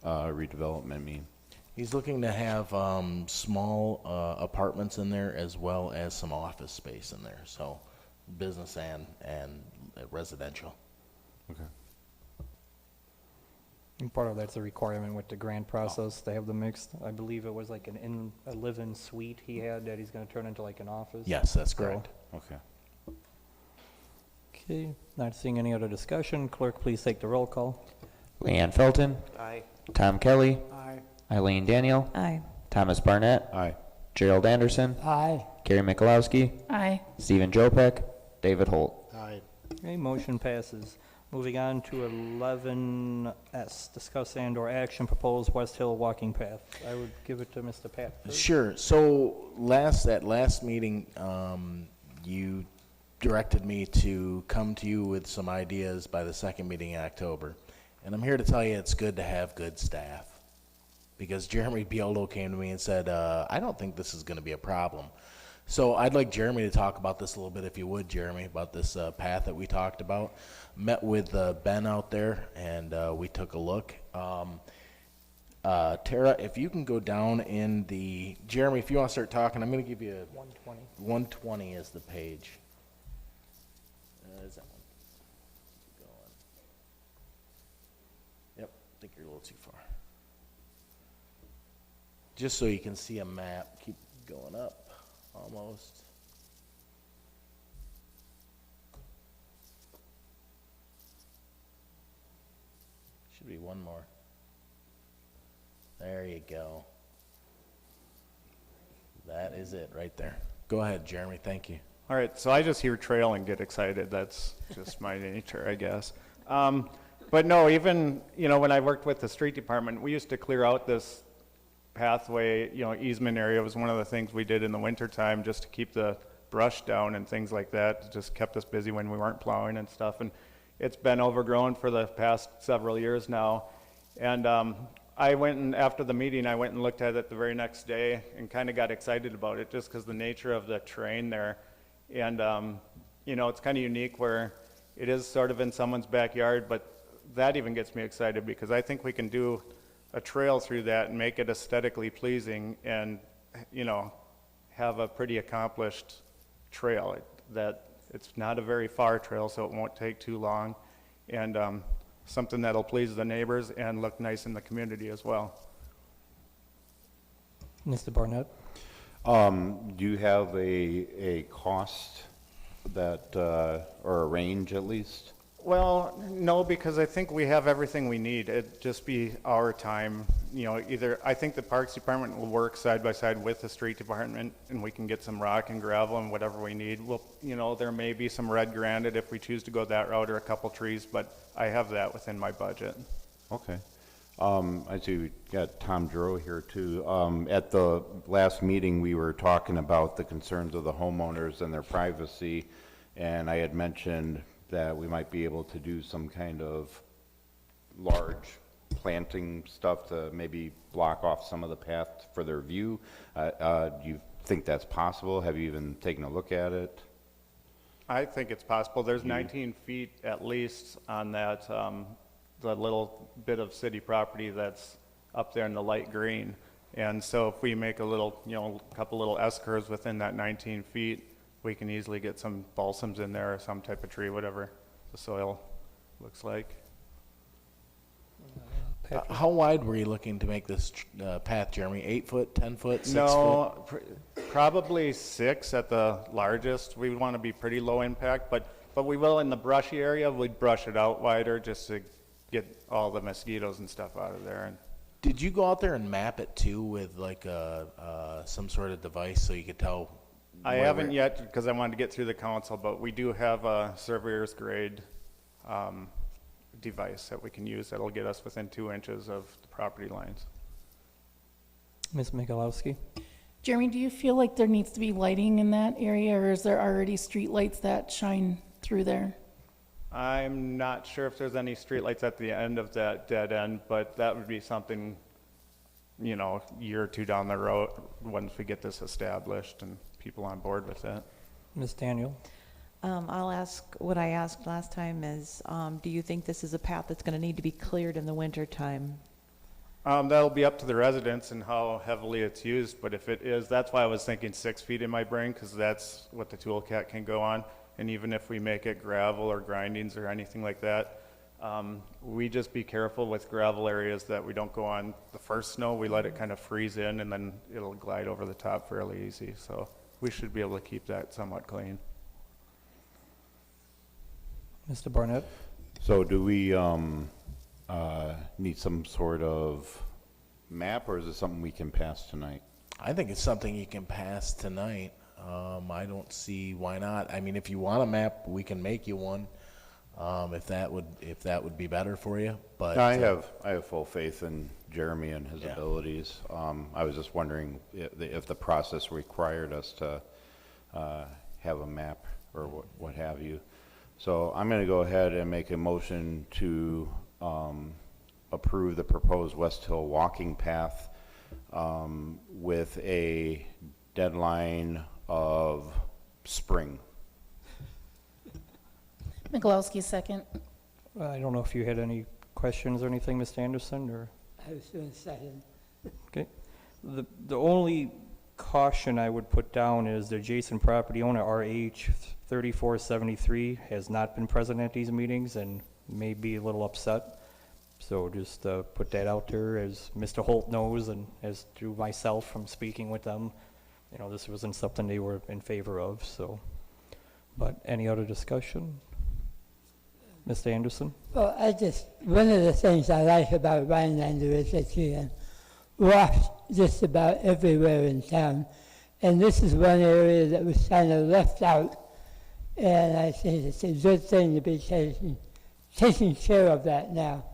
redevelopment mean? He's looking to have small apartments in there as well as some office space in there, so business and residential. Okay. And part of that's a requirement with the grant process. They have the mixed. I believe it was like a live-in suite he had that he's going to turn into like an office. Yes, that's So- correct. Okay. Okay, not seeing any other discussion. Clerk, please take the roll call. Leanne Felton, Aye. Tom Kelly, Aye. Eileen Daniel, Aye. Thomas Barnett, Aye. Gerald Anderson, Aye. Carrie Mikulowski, Aye. Stephen Jopek, David Holt. Aye. Okay, motion passes. Moving on to 11S, discuss and/or action proposed West Hill walking path. I would give it to Mr. Pat first. Sure. So at last meeting, you directed me to come to you with some ideas by the second meeting in October. And I'm here to tell you it's good to have good staff. Because Jeremy Biolo came to me and said, I don't think this is going to be a problem. So I'd like Jeremy to talk about this a little bit, if you would, Jeremy, about this path that we talked about. Met with Ben out there, and we took a look. Tara, if you can go down in the... Jeremy, if you want to start talking, I'm going to give you... 120. 120 is the page. Is that one? Keep going. Yep, I think you're a little too far. Just so you can see a map, keep going up, almost. Should be one more. There you go. That is it right there. Go ahead, Jeremy, thank you. All right, so I just hear trail and get excited. That's just my nature, I guess. But no, even, when I worked with the street department, we used to clear out this pathway, easement area was one of the things we did in the wintertime just to keep the brush down and things like that. It just kept us busy when we weren't plowing and stuff. And, it's been overgrown for the past several years now. And I went and, after the meeting, I went and looked at it the very next day and kind of got excited about it just because the nature of the terrain there. And, you know, it's kind of unique where it is sort of in someone's backyard, but that even gets me excited because I think we can do a trail through that and make it aesthetically pleasing and, you know, have a pretty accomplished trail. That it's not a very far trail, so it won't take too long, and something that'll please the neighbors and look nice in the community as well. Mr. Barnett? Do you have a cost that, or a range at least? Well, no, because I think we have everything we need. It'd just be our time, you know, either, I think the Parks Department will work side by side with the Street Department, and we can get some rock and gravel and whatever we need. Well, you know, there may be some red granite if we choose to go that route, or a couple trees, but I have that within my budget. Okay. I see we got Tom Duro here too. At the last meeting, we were talking about the concerns of the homeowners and their privacy, and I had mentioned that we might be able to do some kind of large planting stuff to maybe block off some of the path for their view. Do you think that's possible? Have you even taken a look at it? I think it's possible. There's 19 feet at least on that, the little bit of city property that's up there in the light green. And so if we make a little, you know, a couple little S-curves within that 19 feet, we can easily get some balsams in there or some type of tree, whatever the soil looks like. How wide were you looking to make this path, Jeremy? 8 foot, 10 foot, 6 foot? No, probably 6 at the largest. We want to be pretty low impact, but we will in the brushy area, we'd brush it out wider just to get all the mosquitoes and stuff out of there. And did you go out there and map it too with like some sort of device so you could tell? I haven't yet because I wanted to get through the council, but we do have a surveyor's grade device that we can use that'll get us within 2 inches of the property lines. Ms. Michalowski? Jeremy, do you feel like there needs to be lighting in that area, or is there already street lights that shine through there? I'm not sure if there's any streetlights at the end of that dead end, but that would be something, you know, a year or two down the road once we get this established and people on board with it. Ms. Daniel? I'll ask what I asked last time is, do you think this is a path that's going to need to be cleared in the winter time? That'll be up to the residents and how heavily it's used, but if it is, that's why I was thinking 6 feet in my brain, because that's what the toolcat can go on. And even if we make it gravel or grindings or anything like that, we just be careful with gravel areas that we don't go on the first snow. We let it kind of freeze in and then it'll glide over the top fairly easy. So we should be able to keep that somewhat clean. Mr. Barnett? So do we need some sort of map, or is it something we can pass tonight? I think it's something you can pass tonight. I don't see why not. I mean, if you want a map, we can make you one. If that would be better for you. But I have full faith in Jeremy and his abilities. I was just wondering if the process required us to have a map or what have you. So I'm going to go ahead and make a motion to approve the proposed West Hill walking path with a deadline of spring. Michalowski, second. I don't know if you had any questions or anything, Mr. Anderson, or? I was doing second. Okay. The only caution I would put down is the adjacent property owner, RH 3473, has not been present at these meetings and may be a little upset. So just put that out there, as Mr. Holt knows, and as through myself from speaking with them, you know, this wasn't something they were in favor of. So, but any other discussion? Mr. Anderson? Well, one of the things I like about Rhinelander is that you can walk just about everywhere in town. And this is one area that was kind of left out. And I think it's a good thing to be taking care of that now.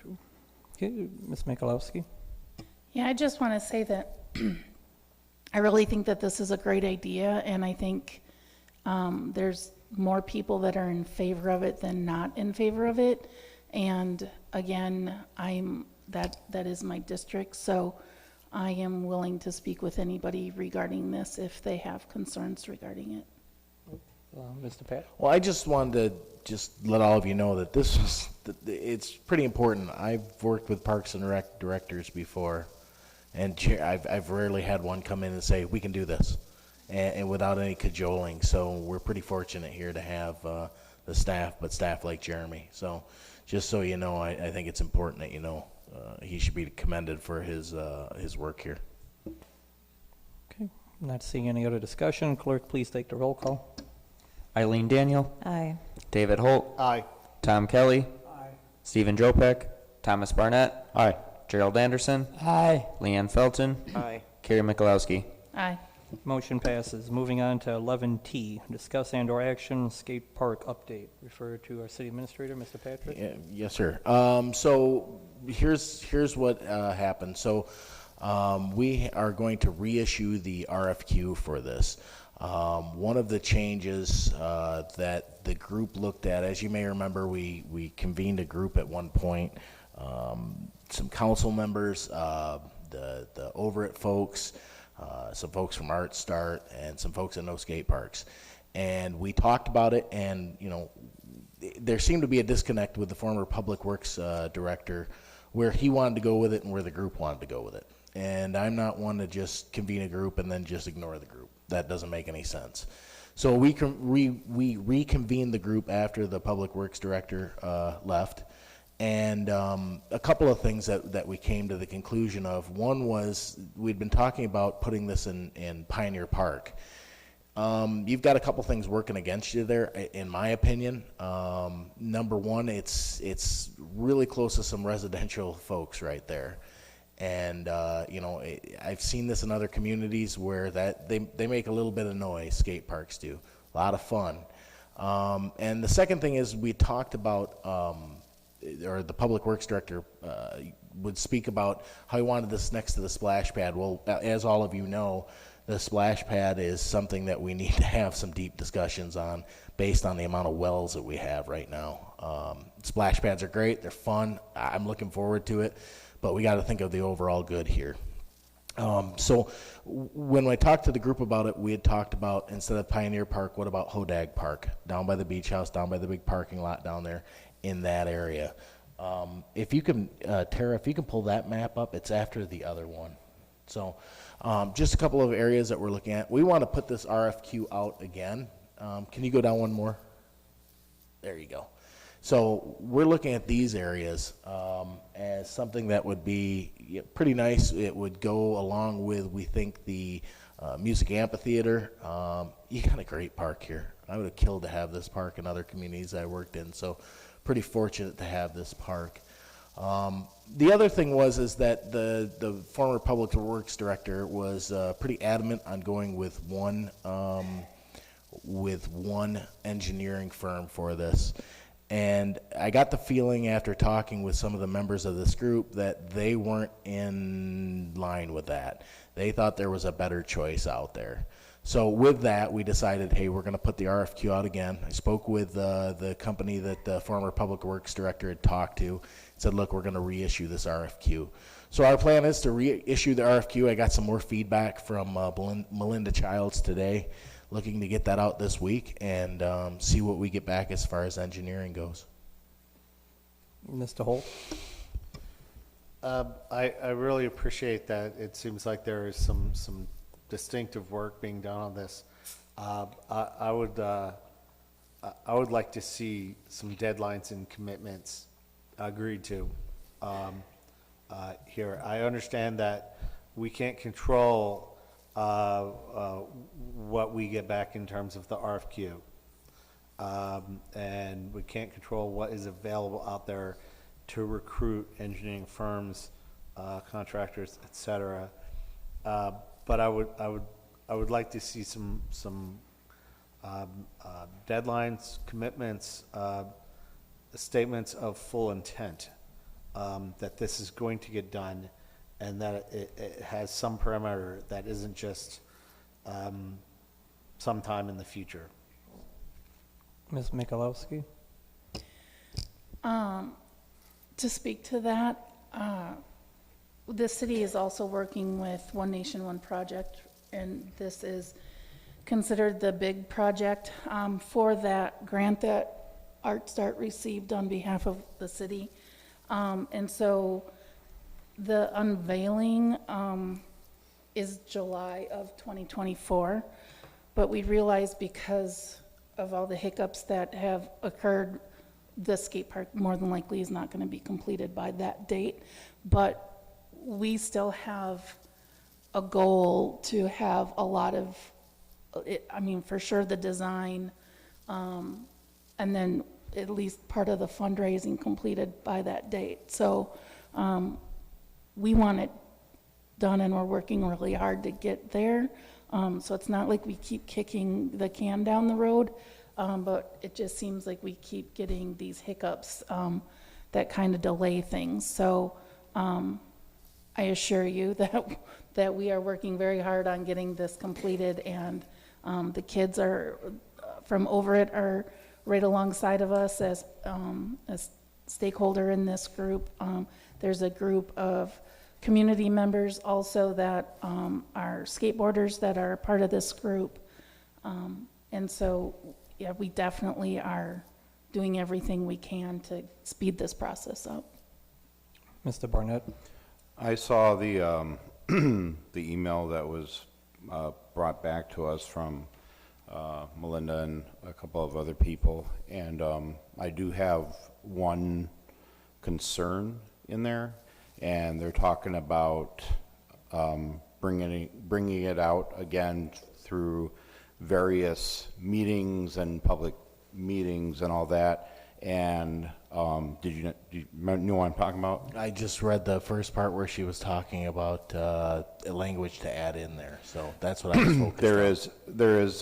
True. Okay, Ms. Michalowski? Yeah, I just want to say that I really think that this is a great idea, and I think there's more people that are in favor of it than not in favor of it. And again, that is my district, so I am willing to speak with anybody regarding this if they have concerns regarding it. Mr. Pat? Well, I just wanted to just let all of you know that it's pretty important. I've worked with Parks and Rec directors before, and I've rarely had one come in and say, we can do this, and without any cajoling. So we're pretty fortunate here to have the staff, but staff like Jeremy. So just so you know, I think it's important that you know he should be commended for his work here. Okay, not seeing any other discussion. Clerk, please take the roll call. Eileen Daniel. Aye. David Holt. Aye. Tom Kelly. Stephen Jopek. Thomas Barnett. Aye. Gerald Anderson. Aye. Leanne Felton. Aye. Carrie Mikulowski. Aye. Motion passes. Moving on to 11T, discuss and/or action skate park update. Refer to our city administrator, Mr. Patrick. Yeah, yes, sir. So here's what happened. So we are going to reissue the RFQ for this. One of the changes that the group looked at, as you may remember, we convened a group at one point, some council members, the Overett folks, some folks from Art Start, and some folks at No Skate Parks. And we talked about it, and there seemed to be a disconnect with the former Public Works director, where he wanted to go with it and where the group wanted to go with it. And I'm not one to just convene a group and then just ignore the group. That doesn't make any sense. So we reconvened the group after the Public Works director left, and a couple of things that we came to the conclusion of. One was we'd been talking about putting this in Pioneer Park. You've got a couple things working against you there, in my opinion. Number one, it's really close to some residential folks right there. And, I've seen this in other communities where they make a little bit of noise, skate parks do. A lot of fun. And the second thing is we talked about, or the Public Works Director would speak about how he wanted this next to the splash pad. Well, as all of you know, the splash pad is something that we need to have some deep discussions on based on the amount of wells that we have right now. Splash pads are great. They're fun. I'm looking forward to it. But we got to think of the overall good here. So when I talked to the group about it, we had talked about, instead of Pioneer Park, what about Hodag Park, down by the beach house, down by the big parking lot down there in that area. If you can, Tara, if you can pull that map up, it's after the other one. So just a couple of areas that we're looking at. We want to put this RFQ out again. Can you go down one more? There you go. So we're looking at these areas as something that would be pretty nice. It would go along with, we think, the music amphitheater. You got a great park here. I would have killed to have this park in other communities I worked in, so pretty fortunate to have this park. The other thing is that the former Public Works Director was pretty adamant on going with one engineering firm for this. And I got the feeling after talking with some of the members of this group that they weren't in line with that. They thought there was a better choice out there. So with that, we decided, hey, we're going to put the RFQ out again. I spoke with the company that the former Public Works Director had talked to. Said, look, we're going to reissue this RFQ. So our plan is to reissue the RFQ. I got some more feedback from Melinda Childs today, looking to get that out this week and see what we get back as far as engineering goes. Mr. Holt? I really appreciate that. It seems like there is some distinctive work being done on this. I would like to see some deadlines and commitments agreed to here. I understand that we can't control what we get back in terms of the RFQ. And we can't control what is available out there to recruit engineering firms, contractors, etc. But I would like to see some deadlines, commitments, statements of full intent that this is going to get done, and that it has some parameter that isn't just sometime in the future. Ms. Michalowski? To speak to that, the city is also working with One Nation, One Project, and this is considered the big project for that grant that Art Start received on behalf of the city. And so the unveiling is July of 2024, but we realize because of all the hiccups that have occurred, the skate park more than likely is not going to be completed by that date. But we still have a goal to have a lot of, I mean, for sure the design, and then at least part of the fundraising completed by that date. So we want it done, and we're working really hard to get there. So it's not like we keep kicking the can down the road, but it just seems like we keep getting these hiccups that kind of delay things. So I assure you that we are working very hard on getting this completed, and the kids are from over it are right alongside of us as stakeholder in this group. There's a group of community members also that are skateboarders that are part of this group. And so, yeah, we definitely are doing everything we can to speed this process up. Mr. Barnett? I saw the the email that was brought back to us from Melinda and a couple of other people, and I do have one concern in there, and they're talking about bringing it out again through various meetings and public meetings and all that. And did you know what I'm talking about? I just read the first part where she was talking about language to add in there, so that's what I was focused on. There is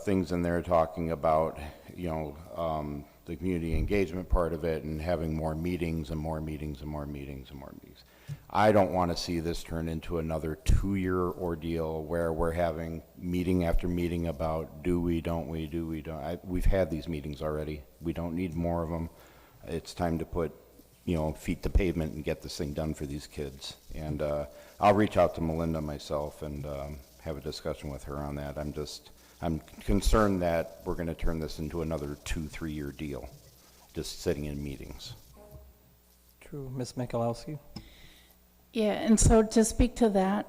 things in there talking about, you know, the community engagement part of it, and having more meetings and more meetings and more meetings and more meetings. I don't want to see this turn into another 2-year ordeal where we're having meeting after meeting about do we, don't. We've had these meetings already. We don't need more of them. It's time to put, you know, feet to pavement and get this thing done for these kids. And I'll reach out to Melinda myself and have a discussion with her on that. I'm concerned that we're going to turn this into another 2-3 year deal, just sitting in meetings. True. Ms. Michalowski? Yeah, and so to speak to that,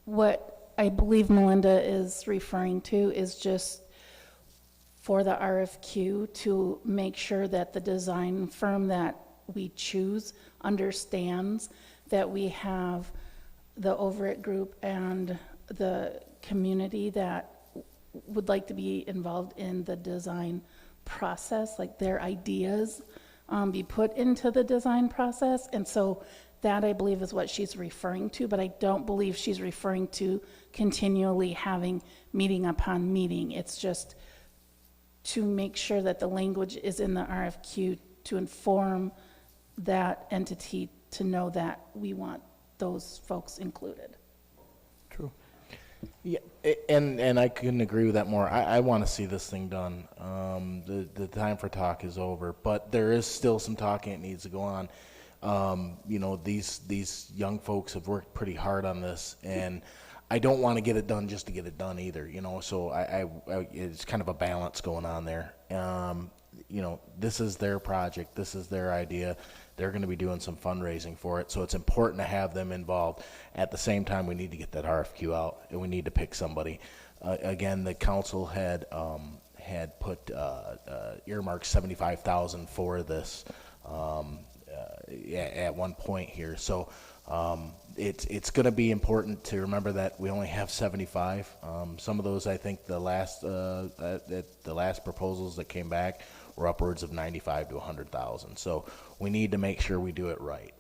what I believe Melinda is referring to is just for the RFQ to make sure that the design firm that we choose understands that we have the Overit group and the community that would like to be involved in the design process, like their ideas be put into the design process. And so that, I believe, is what she's referring to, but I don't believe she's referring to continually having meeting upon meeting. It's just to make sure that the language is in the RFQ to inform that entity to know that we want those folks included. True. Yeah, and I couldn't agree with that more. I want to see this thing done. The time for talk is over, but there is still some talking that needs to go on. You know, these young folks have worked pretty hard on this, and I don't want to get it done just to get it done either, you know, so I it's kind of a balance going on there. You know, this is their project, this is their idea, they're going to be doing some fundraising for it, so it's important to have them involved. At the same time, we need to get that RFQ out, and we need to pick somebody. Again, the council had put earmarked $75,000 for this at one point here, so it's going to be important to remember that we only have 75. Some of those, I think, the last proposals that came back were upwards of 95 to 100,000. So we need to make sure we do it right.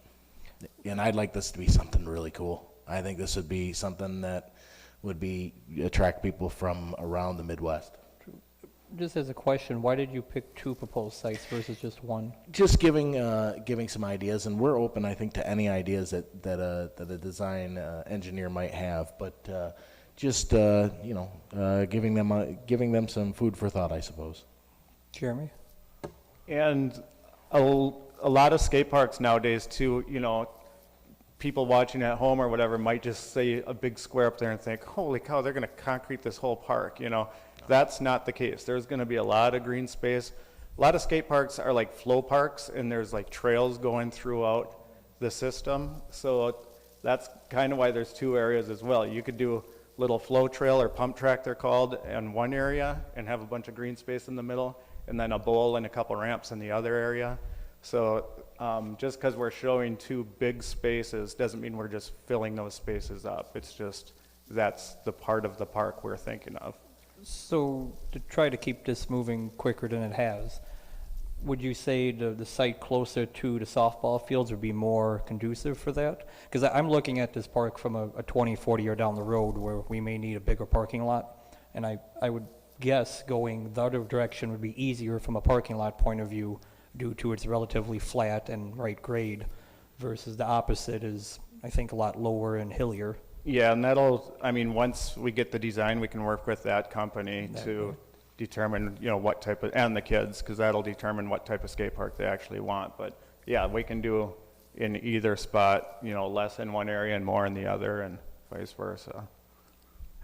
And I'd like this to be something really cool. I think this would be something that would attract people from around the Midwest. Just as a question, why did you pick 2 proposed sites versus just 1? Just giving some ideas, and we're open, I think, to any ideas that a design engineer might have. But just, giving them some food for thought, I suppose. Jeremy? And a lot of skate parks nowadays too, people watching at home or whatever might just see a big square up there and think, holy cow, they're going to concrete this whole park. That's not the case. There's going to be a lot of green space. A lot of skate parks are like flow parks, and there's like trails going throughout the system. So that's kind of why there's two areas as well. You could do little flow trail or pump track, they're called, in one area and have a bunch of green space in the middle, and then a bowl and a couple ramps in the other area. So just because we're showing two big spaces doesn't mean we're just filling those spaces up. It's just that's the part of the park we're thinking of. So to try to keep this moving quicker than it has, would you say the site closer to the softball fields would be more conducive for that? Because I'm looking at this park from a 20, 40 year down the road where we may need a bigger parking lot. And I would guess going the other direction would be easier from a parking lot point of view due to its relatively flat and right grade versus the opposite is, I think, a lot lower and hillier. Yeah, and once we get the design, we can work with that company to determine, what type of, and the kids, because that'll determine what type of skate park they actually want. But yeah, we can do in either spot, less in one area and more in the other, and vice versa.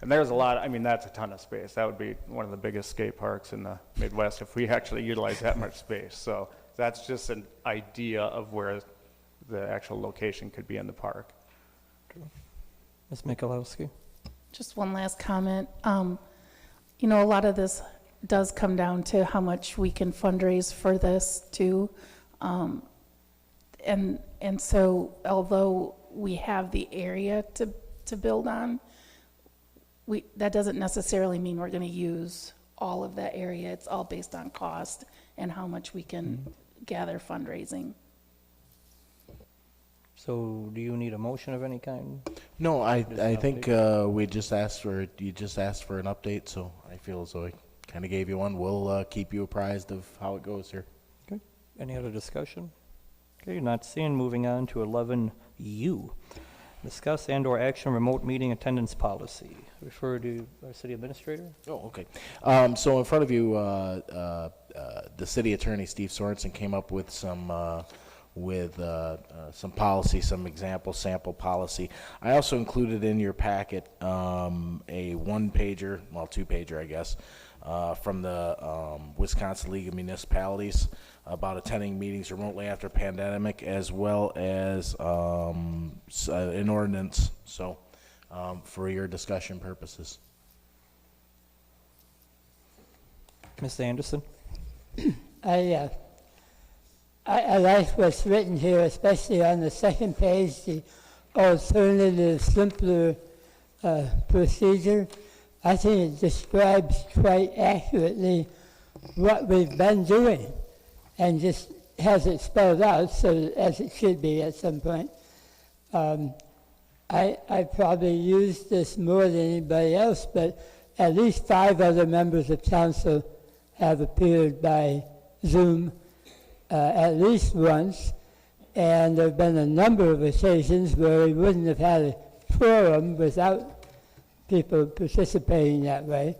And there's a lot, that's a ton of space. That would be one of the biggest skate parks in the Midwest if we actually utilize that much space. So that's just an idea of where the actual location could be in the park. Ms. Michalowski? Just one last comment. A lot of this does come down to how much we can fundraise for this too. And so although we have the area to build on, that doesn't necessarily mean we're going to use all of that area. It's all based on cost and how much we can gather fundraising. So do you need a motion of any kind? No, I think you just asked for an update, so I feel as though I kind of gave you one. We'll keep you apprised of how it goes here. Okay. Any other discussion? Okay, not seeing. Moving on to 11U. Discuss and/or action remote meeting attendance policy. Refer to our city administrator. Oh, okay. So in front of you, the city attorney, Steve Sorensen, came up with some policy, some example sample policy. I also included in your packet a one-pager, well, two-pager, I guess, from the Wisconsin League of Municipalities about attending meetings remotely after pandemic, as well as an ordinance, so for your discussion purposes. Ms. Anderson? I like what's written here, especially on the second page, the alternative, simpler procedure. I think it describes quite accurately what we've been doing and just has it spelled out so as it should be at some point. I probably used this more than anybody else, but at least 5 other members of council have appeared by Zoom at least once, and there have been a number of occasions where we wouldn't have had a quorum without people participating that way.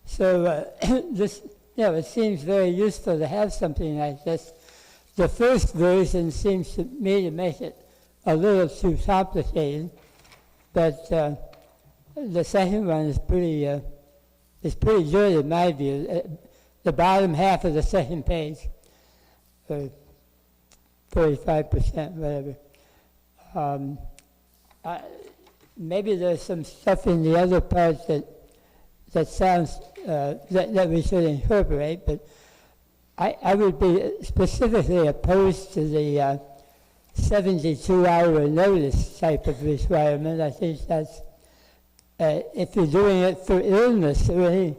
So it seems very useful to have something like this. The first version seems to me to make it a little too complicated, but the second one is pretty good in my view. The bottom half of the second page, 45%, whatever. Maybe there's some stuff in the other parts that sounds that we should incorporate, but I would be specifically opposed to the 72-hour notice type of requirement. I think that's if you're doing it for illness or any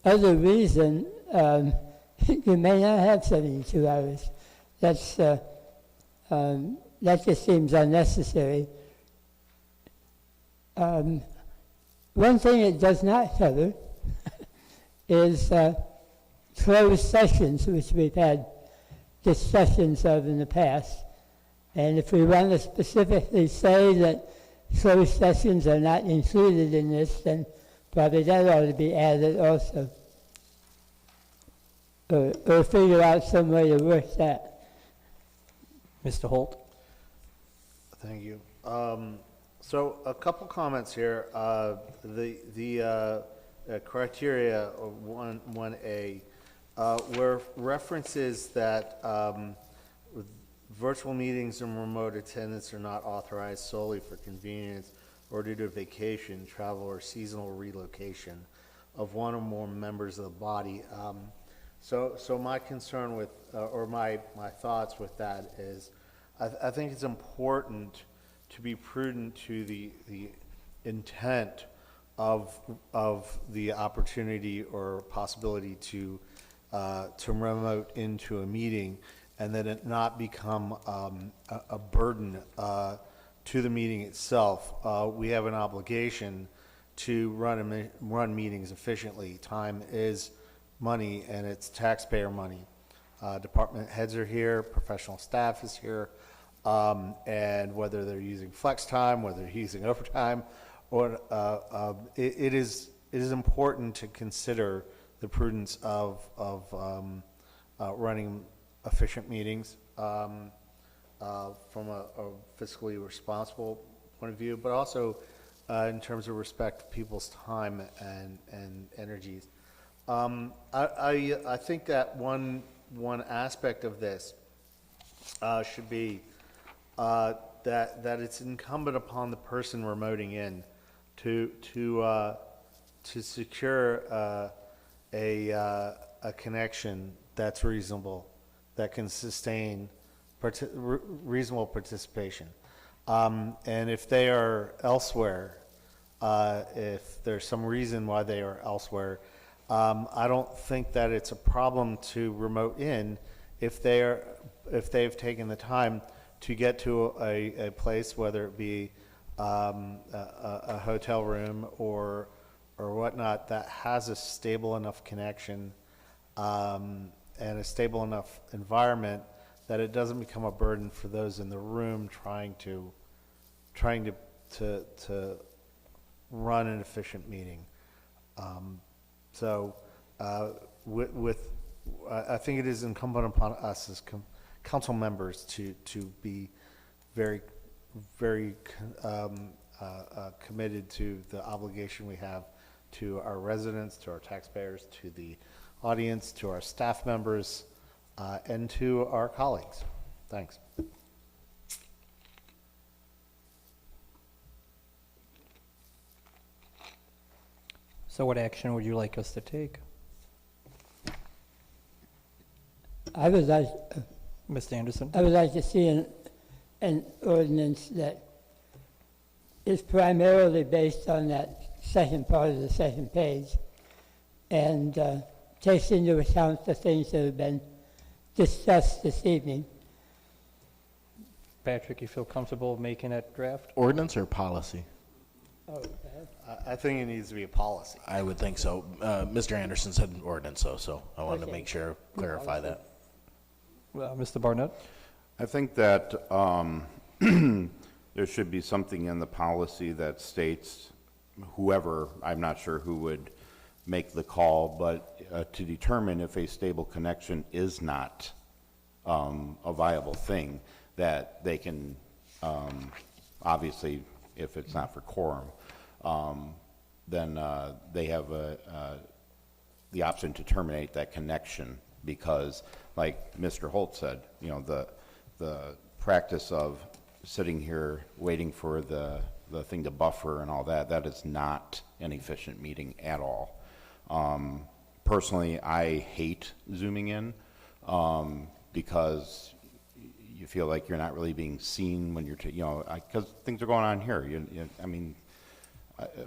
other reason, you may not have 72 hours. That just seems unnecessary. One thing it does not cover is closed sessions, which we've had discussions of in the past. And if we want to specifically say that closed sessions are not included in this, then probably that ought to be added also. Or figure out some way to work that. Mr. Holt? Thank you. So a couple comments here. The criteria of 1A where references that virtual meetings and remote attendance are not authorized solely for convenience or due to vacation, travel, or seasonal relocation of one or more members of the body. So my concern with, or my thoughts with that is, I think it's important to be prudent to the intent of the opportunity or possibility to remote into a meeting, and then it not become a burden to the meeting itself. We have an obligation to run meetings efficiently. Time is money, and it's taxpayer money. Department heads are here, professional staff is here, and whether they're using flex time, whether they're using overtime, or it is important to consider the prudence of running efficient meetings from a fiscally responsible point of view, but also in terms of respect to people's time and energies. I think that one aspect of this should be that it's incumbent upon the person remoting in to secure a connection that's reasonable, that can sustain reasonable participation. And if they are elsewhere, if there's some reason why they are elsewhere, I don't think that it's a problem to remote in if they've taken the time to get to a place, whether it be a hotel room or whatnot, that has a stable enough connection and a stable enough environment that it doesn't become a burden for those in the room trying to run an efficient meeting. I think it is incumbent upon us as council members to be very committed to the obligation we have to our residents, to our taxpayers, to the audience, to our staff members, and to our colleagues. Thanks. So what action would you like us to take? I would like, Mr. Anderson? I would like to see an ordinance that is primarily based on that second part of the second page and takes into account the things that have been discussed this evening. Patrick, you feel comfortable making that draft? Ordinance or policy? Oh, I think it needs to be a policy. I would think so. Mr. Anderson said ordinance, though, so I wanted to Okay. make sure, clarify that. Mr. Barnett? I think that there should be something in the policy that states whoever, I'm not sure who would make the call, but to determine if a stable connection is not a viable thing, that they can, obviously, if it's not for quorum, then they have the option to terminate that connection, because, like Mr. Holt said, you know, the practice of sitting here waiting for the thing to buffer and all that, that is not an efficient meeting at all. Personally, I hate Zooming in because you feel like you're not really being seen when you're, because things are going on here. I mean,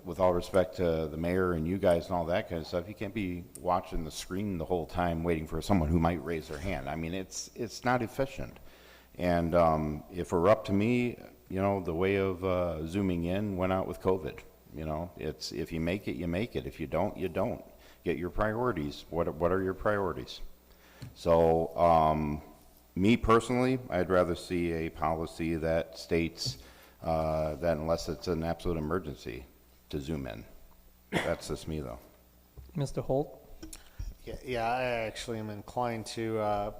with all respect to the mayor and you guys and all that kind of stuff, you can't be watching the screen the whole time waiting for someone who might raise their hand. I mean, it's not efficient. And if it were up to me, the way of Zooming in went out with COVID. It's, if you make it, you make it. If you don't, you don't. Get your priorities. What are your priorities? So me personally, I'd rather see a policy that states that unless it's an absolute emergency, to zoom in. That's just me, though. Mr. Holt? Yeah, I actually am inclined to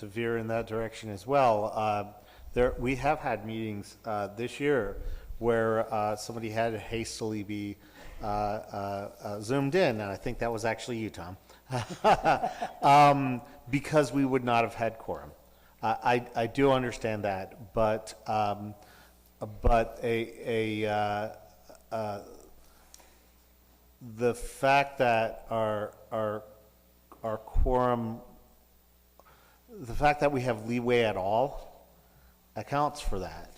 veer in that direction as well. We have had meetings this year where somebody had to hastily be zoomed in, and I think that was actually you, Tom, because we would not have had quorum. I do understand that, but the fact that our quorum, the fact that we have leeway at all accounts for that.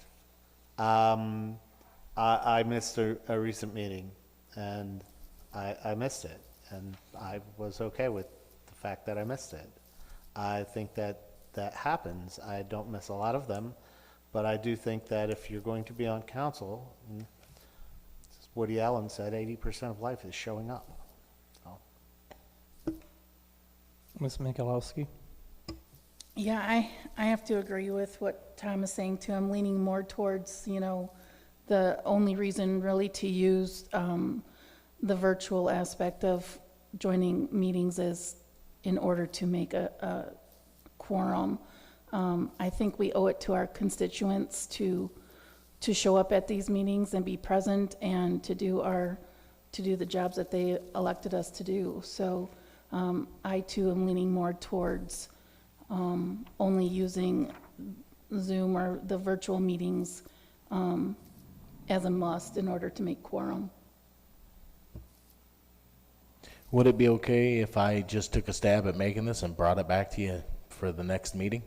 I missed a recent meeting, and I missed it, and I was okay with the fact that I missed it. I think that happens. I don't miss a lot of them, but I do think that if you're going to be on council, as Woody Allen said, 80% of life is showing up. So. Ms. Michalowski? Yeah, I have to agree with what Tom is saying too. I'm leaning more towards, the only reason really to use the virtual aspect of joining meetings is in order to make a quorum. I think we owe it to our constituents to show up at these meetings and be present and to do the jobs that they elected us to do. So I too am leaning more towards only using Zoom or the virtual meetings as a must in order to make quorum. Would it be okay if I just took a stab at making this and brought it back to you for the next meeting?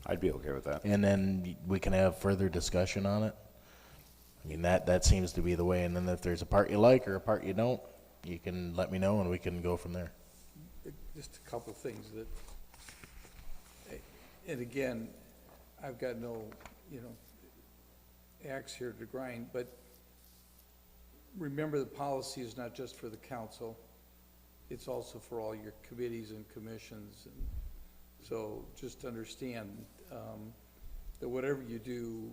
I'd be okay with that. And then we can have further discussion on it. I mean, that seems to be the way. And then if there's a part you like or a part you don't, you can let me know and we can go from there. Just a couple of things that, and again, I've got no, axe here to grind, but remember the policy is not just for the council. It's also for all your committees and commissions. And so just understand that whatever you do,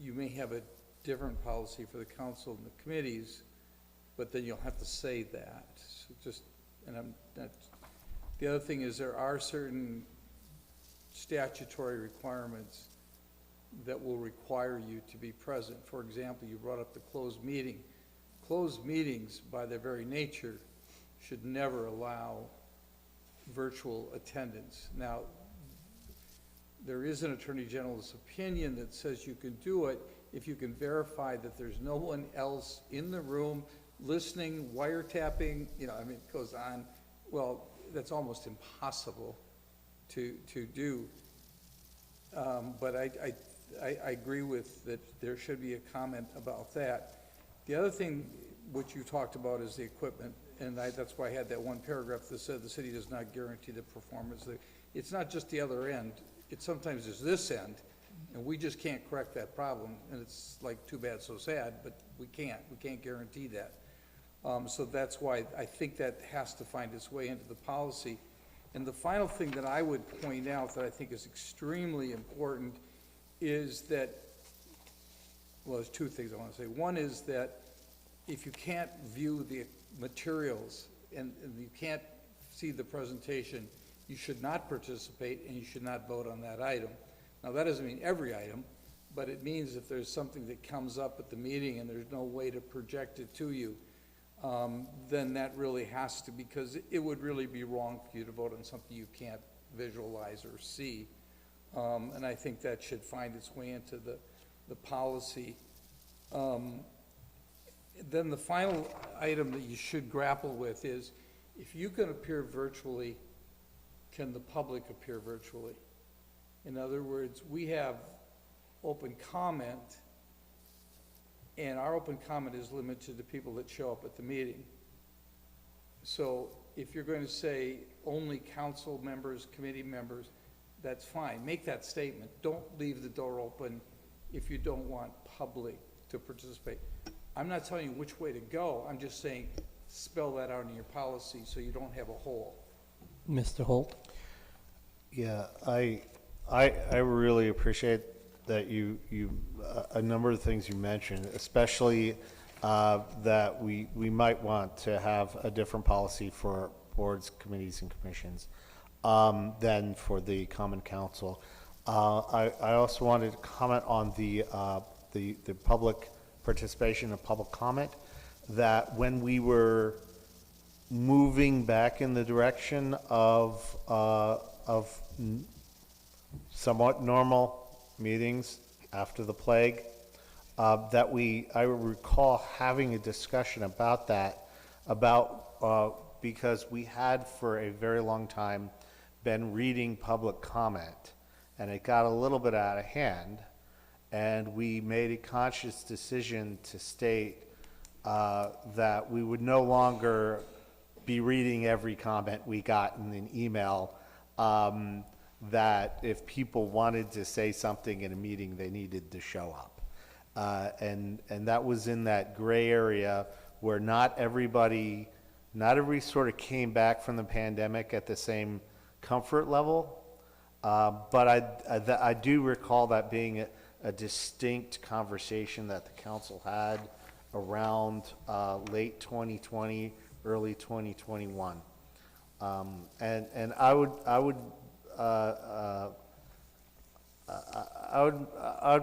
you may have a different policy for the council and the committees, but then you'll have to say that. So the other thing is there are certain statutory requirements that will require you to be present. For example, you brought up the closed meeting. Closed meetings, by their very nature, should never allow virtual attendance. Now, there is an Attorney General's opinion that says you can do it if you can verify that there's no one else in the room listening, wiretapping, it goes on. Well, that's almost impossible to do. But I agree with that there should be a comment about that. The other thing which you talked about is the equipment, and that's why I had that one paragraph that said the city does not guarantee the performance. It's not just the other end. It sometimes is this end, and we just can't correct that problem, and it's like too bad, so sad, but we can't guarantee that. So that's why I think that has to find its way into the policy. And the final thing that I would point out that I think is extremely important is that, well, there's two things I want to say. One is that if you can't view the materials and you can't see the presentation, you should not participate and you should not vote on that item. Now, that doesn't mean every item, but it means if there's something that comes up at the meeting and there's no way to project it to you, then that really has to, because it would really be wrong for you to vote on something you can't visualize or see. And I think that should find its way into the policy. Then the final item that you should grapple with is, if you can appear virtually, can the public appear virtually? In other words, we have open comment, and our open comment is limited to people that show up at the meeting. So if you're going to say only council members, committee members, that's fine. Make that statement. Don't leave the door open if you don't want public to participate. I'm not telling you which way to go. I'm just saying spell that out in your policy so you don't have a hole. Mr. Holt? Yeah, I really appreciate that a number of things you mentioned, especially that we might want to have a different policy for boards, committees, and commissions than for the common council. I also wanted to comment on the public participation and public comment, that when we were moving back in the direction of somewhat normal meetings after the plague, that I recall having a discussion about that, because we had for a very long time been reading public comment, and it got a little bit out of hand, and we made a conscious decision to state that we would no longer be reading every comment we got in an email, that if people wanted to say something in a meeting, they needed to show up. And that was in that gray area where not everybody sort of came back from the pandemic at the same comfort level. But I do recall that being a distinct conversation that the council had around late 2020, early 2021. And I would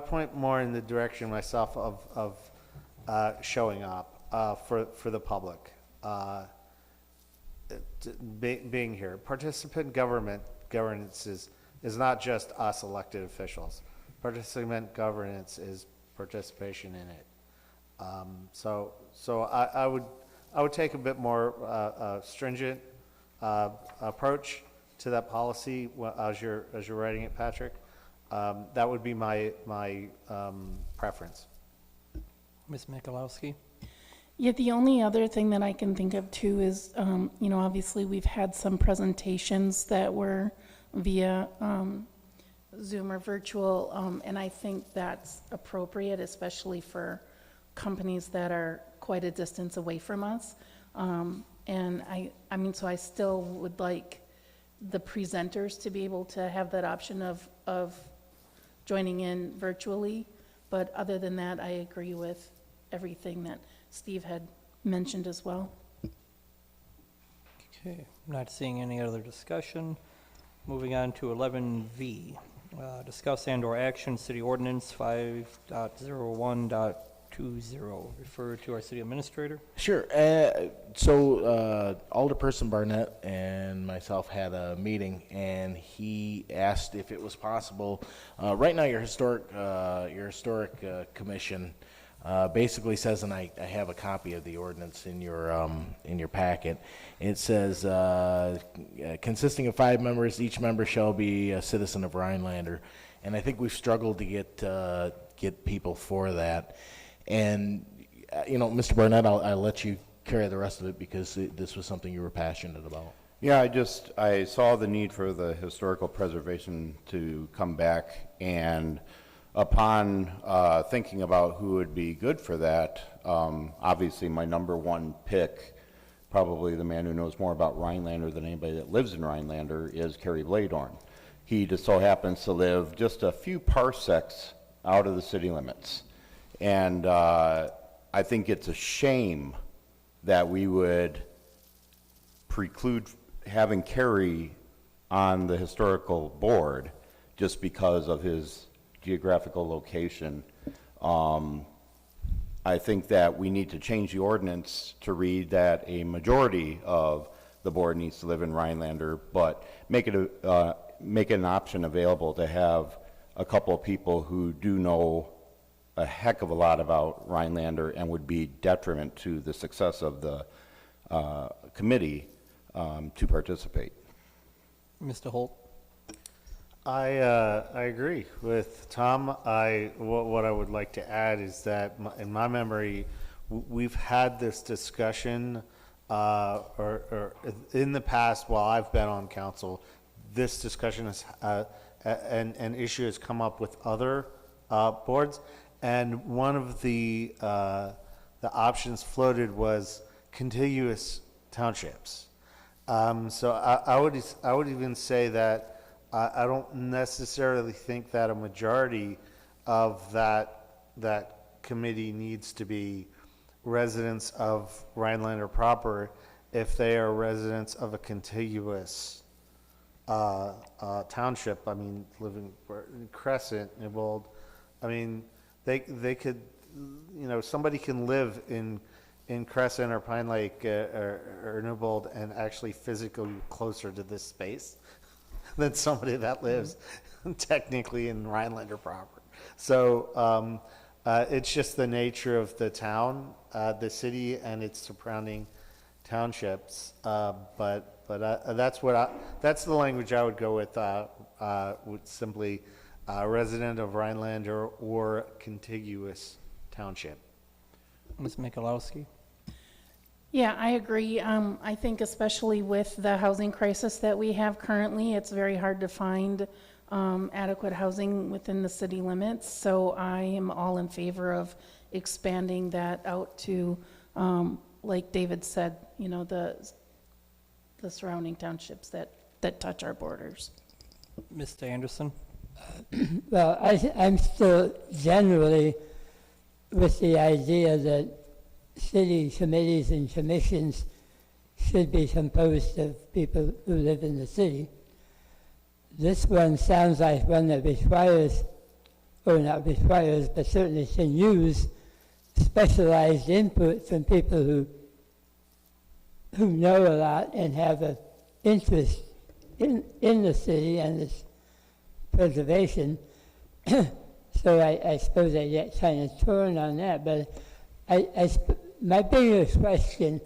point more in the direction myself of showing up for the public, being here. Participant governance is not just us elected officials. Participant governance is participation in it. So I would take a bit more stringent approach to that policy as you're writing it, Patrick. That would be my preference. Ms. Michalowski? Yeah, the only other thing that I can think of too is, obviously we've had some presentations that were via Zoom or virtual, and I think that's appropriate, especially for companies that are quite a distance away from us. And so I still would like the presenters to be able to have that option of joining in virtually. But other than that, I agree with everything that Steve had mentioned as well. Okay, not seeing any other discussion. Moving on to 11V, discuss and/or action city ordinance 5.01.20. Refer to our city administrator. Sure. So Alderperson Barnett and myself had a meeting, and he asked if it was possible. Right now, your historic commission basically says, and I have a copy of the ordinance in your packet. It says consisting of 5 members, each member shall be a citizen of Rhinelander, and I think we've struggled to get people for that. And Mr. Barnett, I'll let you carry the rest of it because this was something you were passionate about. Yeah, I saw the need for the historical preservation to come back, and upon thinking about who would be good for that, obviously my number one pick, probably the man who knows more about Rhinelander than anybody that lives in Rhinelander, is Kerry Bladorn. He just so happens to live just a few parsecs out of the city limits. And I think it's a shame that we would preclude having Kerry on the historical board just because of his geographical location. I think that we need to change the ordinance to read that a majority of the board needs to live in Rhinelander, but make it an option available to have a couple of people who do know a heck of a lot about Rhinelander and would be detriment to the success of the committee to participate. Mr. Holt? I agree with Tom. What I would like to add is that in my memory, we've had this discussion, or in the past while I've been on council, this discussion has an issue has come up with other boards, and one of the options floated was contiguous townships. So I would even say that I don't necessarily think that a majority of that committee needs to be residents of Rhinelander proper if they are residents of a contiguous township. I mean, living in Crescent, Newbold. I mean, they could, somebody can live in Crescent or Pine Lake or Newbold and actually physically closer to this space than somebody that lives technically in Rhinelander proper. So it's just the nature of the town, the city, and its surrounding townships. But that's that's the language I would go with. Would simply resident of Rhinelander or contiguous township. Ms. Michalowski? Yeah, I agree. I think especially with the housing crisis that we have currently, it's very hard to find adequate housing within the city limits. So I am all in favor of expanding that out to, like David said, the surrounding townships that touch our borders. Mr. Anderson? Well, I'm still generally with the idea that city committees and commissions should be composed of people who live in the city. This one sounds like one that requires, or not requires, but certainly can use specialized input from people who know a lot and have an interest in the city and its preservation. So I suppose I get kind of torn on that, but my biggest question,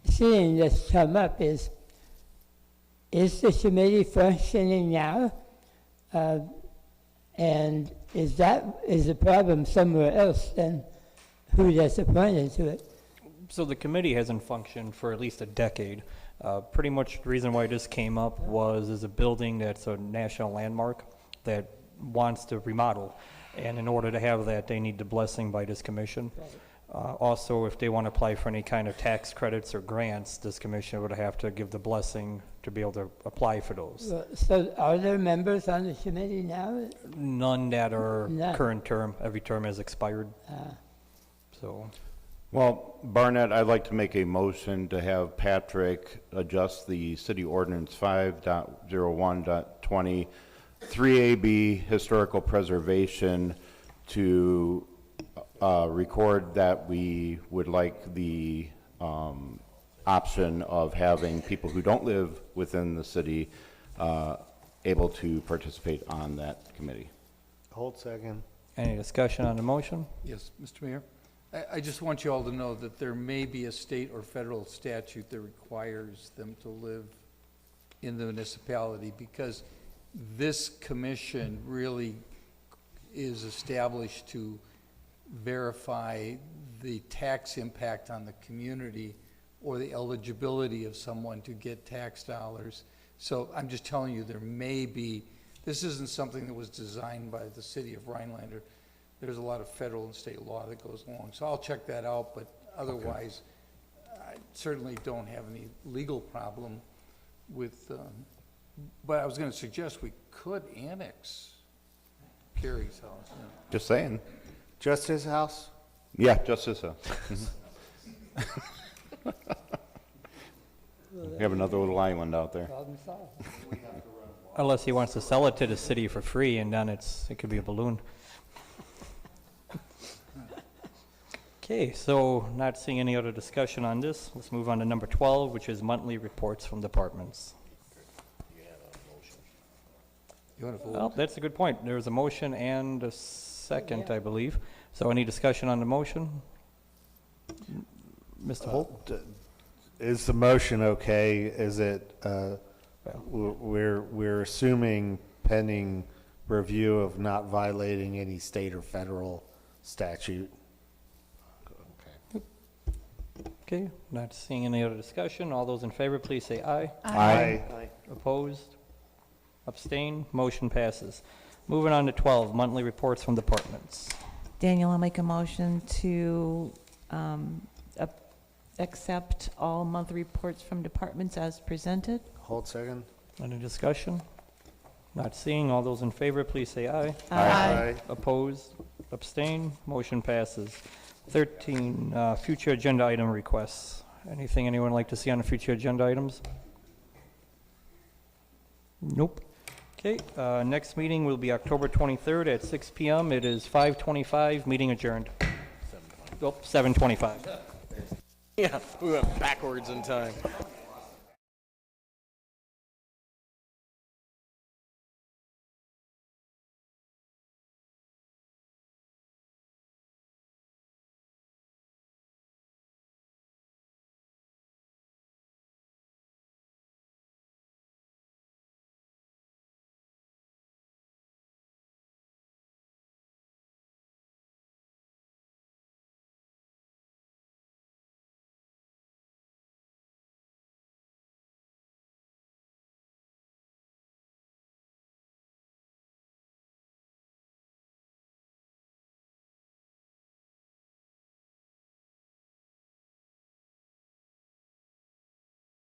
seeing this come up, is the committee functioning now? And is the problem somewhere else than who gets appointed to it? So the committee hasn't functioned for at least a decade. Pretty much the reason why this came up was there's a building that's a national landmark that wants to remodel. And in order to have that, they need the blessing by this commission. Also, if they want to apply for any kind of tax credits or grants, this commission would have to give the blessing to be able to apply for those. So are there members on the committee now? None that are None. current term. Every term has expired. So, Well, Barnett, I'd like to make a motion to have Patrick adjust the city ordinance 5.01.20 3AB historical preservation to record that we would like the option of having people who don't live within the city able to participate on that committee. Hold second. any discussion on the motion? Yes, Mr. Mayor. I just want you all to know that there may be a state or federal statute that requires them to live in the municipality, because this commission really is established to verify the tax impact on the community or the eligibility of someone to get tax dollars. So I'm just telling you, there may be, this isn't something that was designed by the city of Rhinelander. There's a lot of federal and state law that goes along. So I'll check that out, but otherwise, I certainly don't have any legal problem with, but I was going to suggest we could annex Kerry's house. Yeah. Just saying. Just his house? Yeah, just his house. We have another little island out there. Problem solved. Unless he wants to sell it to the city for free, and then it could be a balloon. Okay, so not seeing any other discussion on this, let's move on to number 12, which is monthly reports from departments. You want to vote? Well, that's a good point. There's a motion and a second, I believe. So any discussion on the motion? Mr. Holt? Is the motion okay? Is it, we're assuming pending review of not violating any state or federal statute? Okay, not seeing any other discussion. All those in favor, please say aye. Aye. Opposed? Abstain? Motion passes. Moving on to 12, monthly reports from departments. Daniel, I'll make a motion to accept all monthly reports from departments as presented. Hold second. Any discussion? Not seeing. All those in favor, please say aye. Aye. Opposed? Abstain? Motion passes. 13, future agenda item requests. Anything anyone like to see on the future agenda items? Nope. Okay, next meeting will be October 23rd at 6 PM. It is 5:25, meeting adjourned. 7:25. Yeah, we went backwards in time.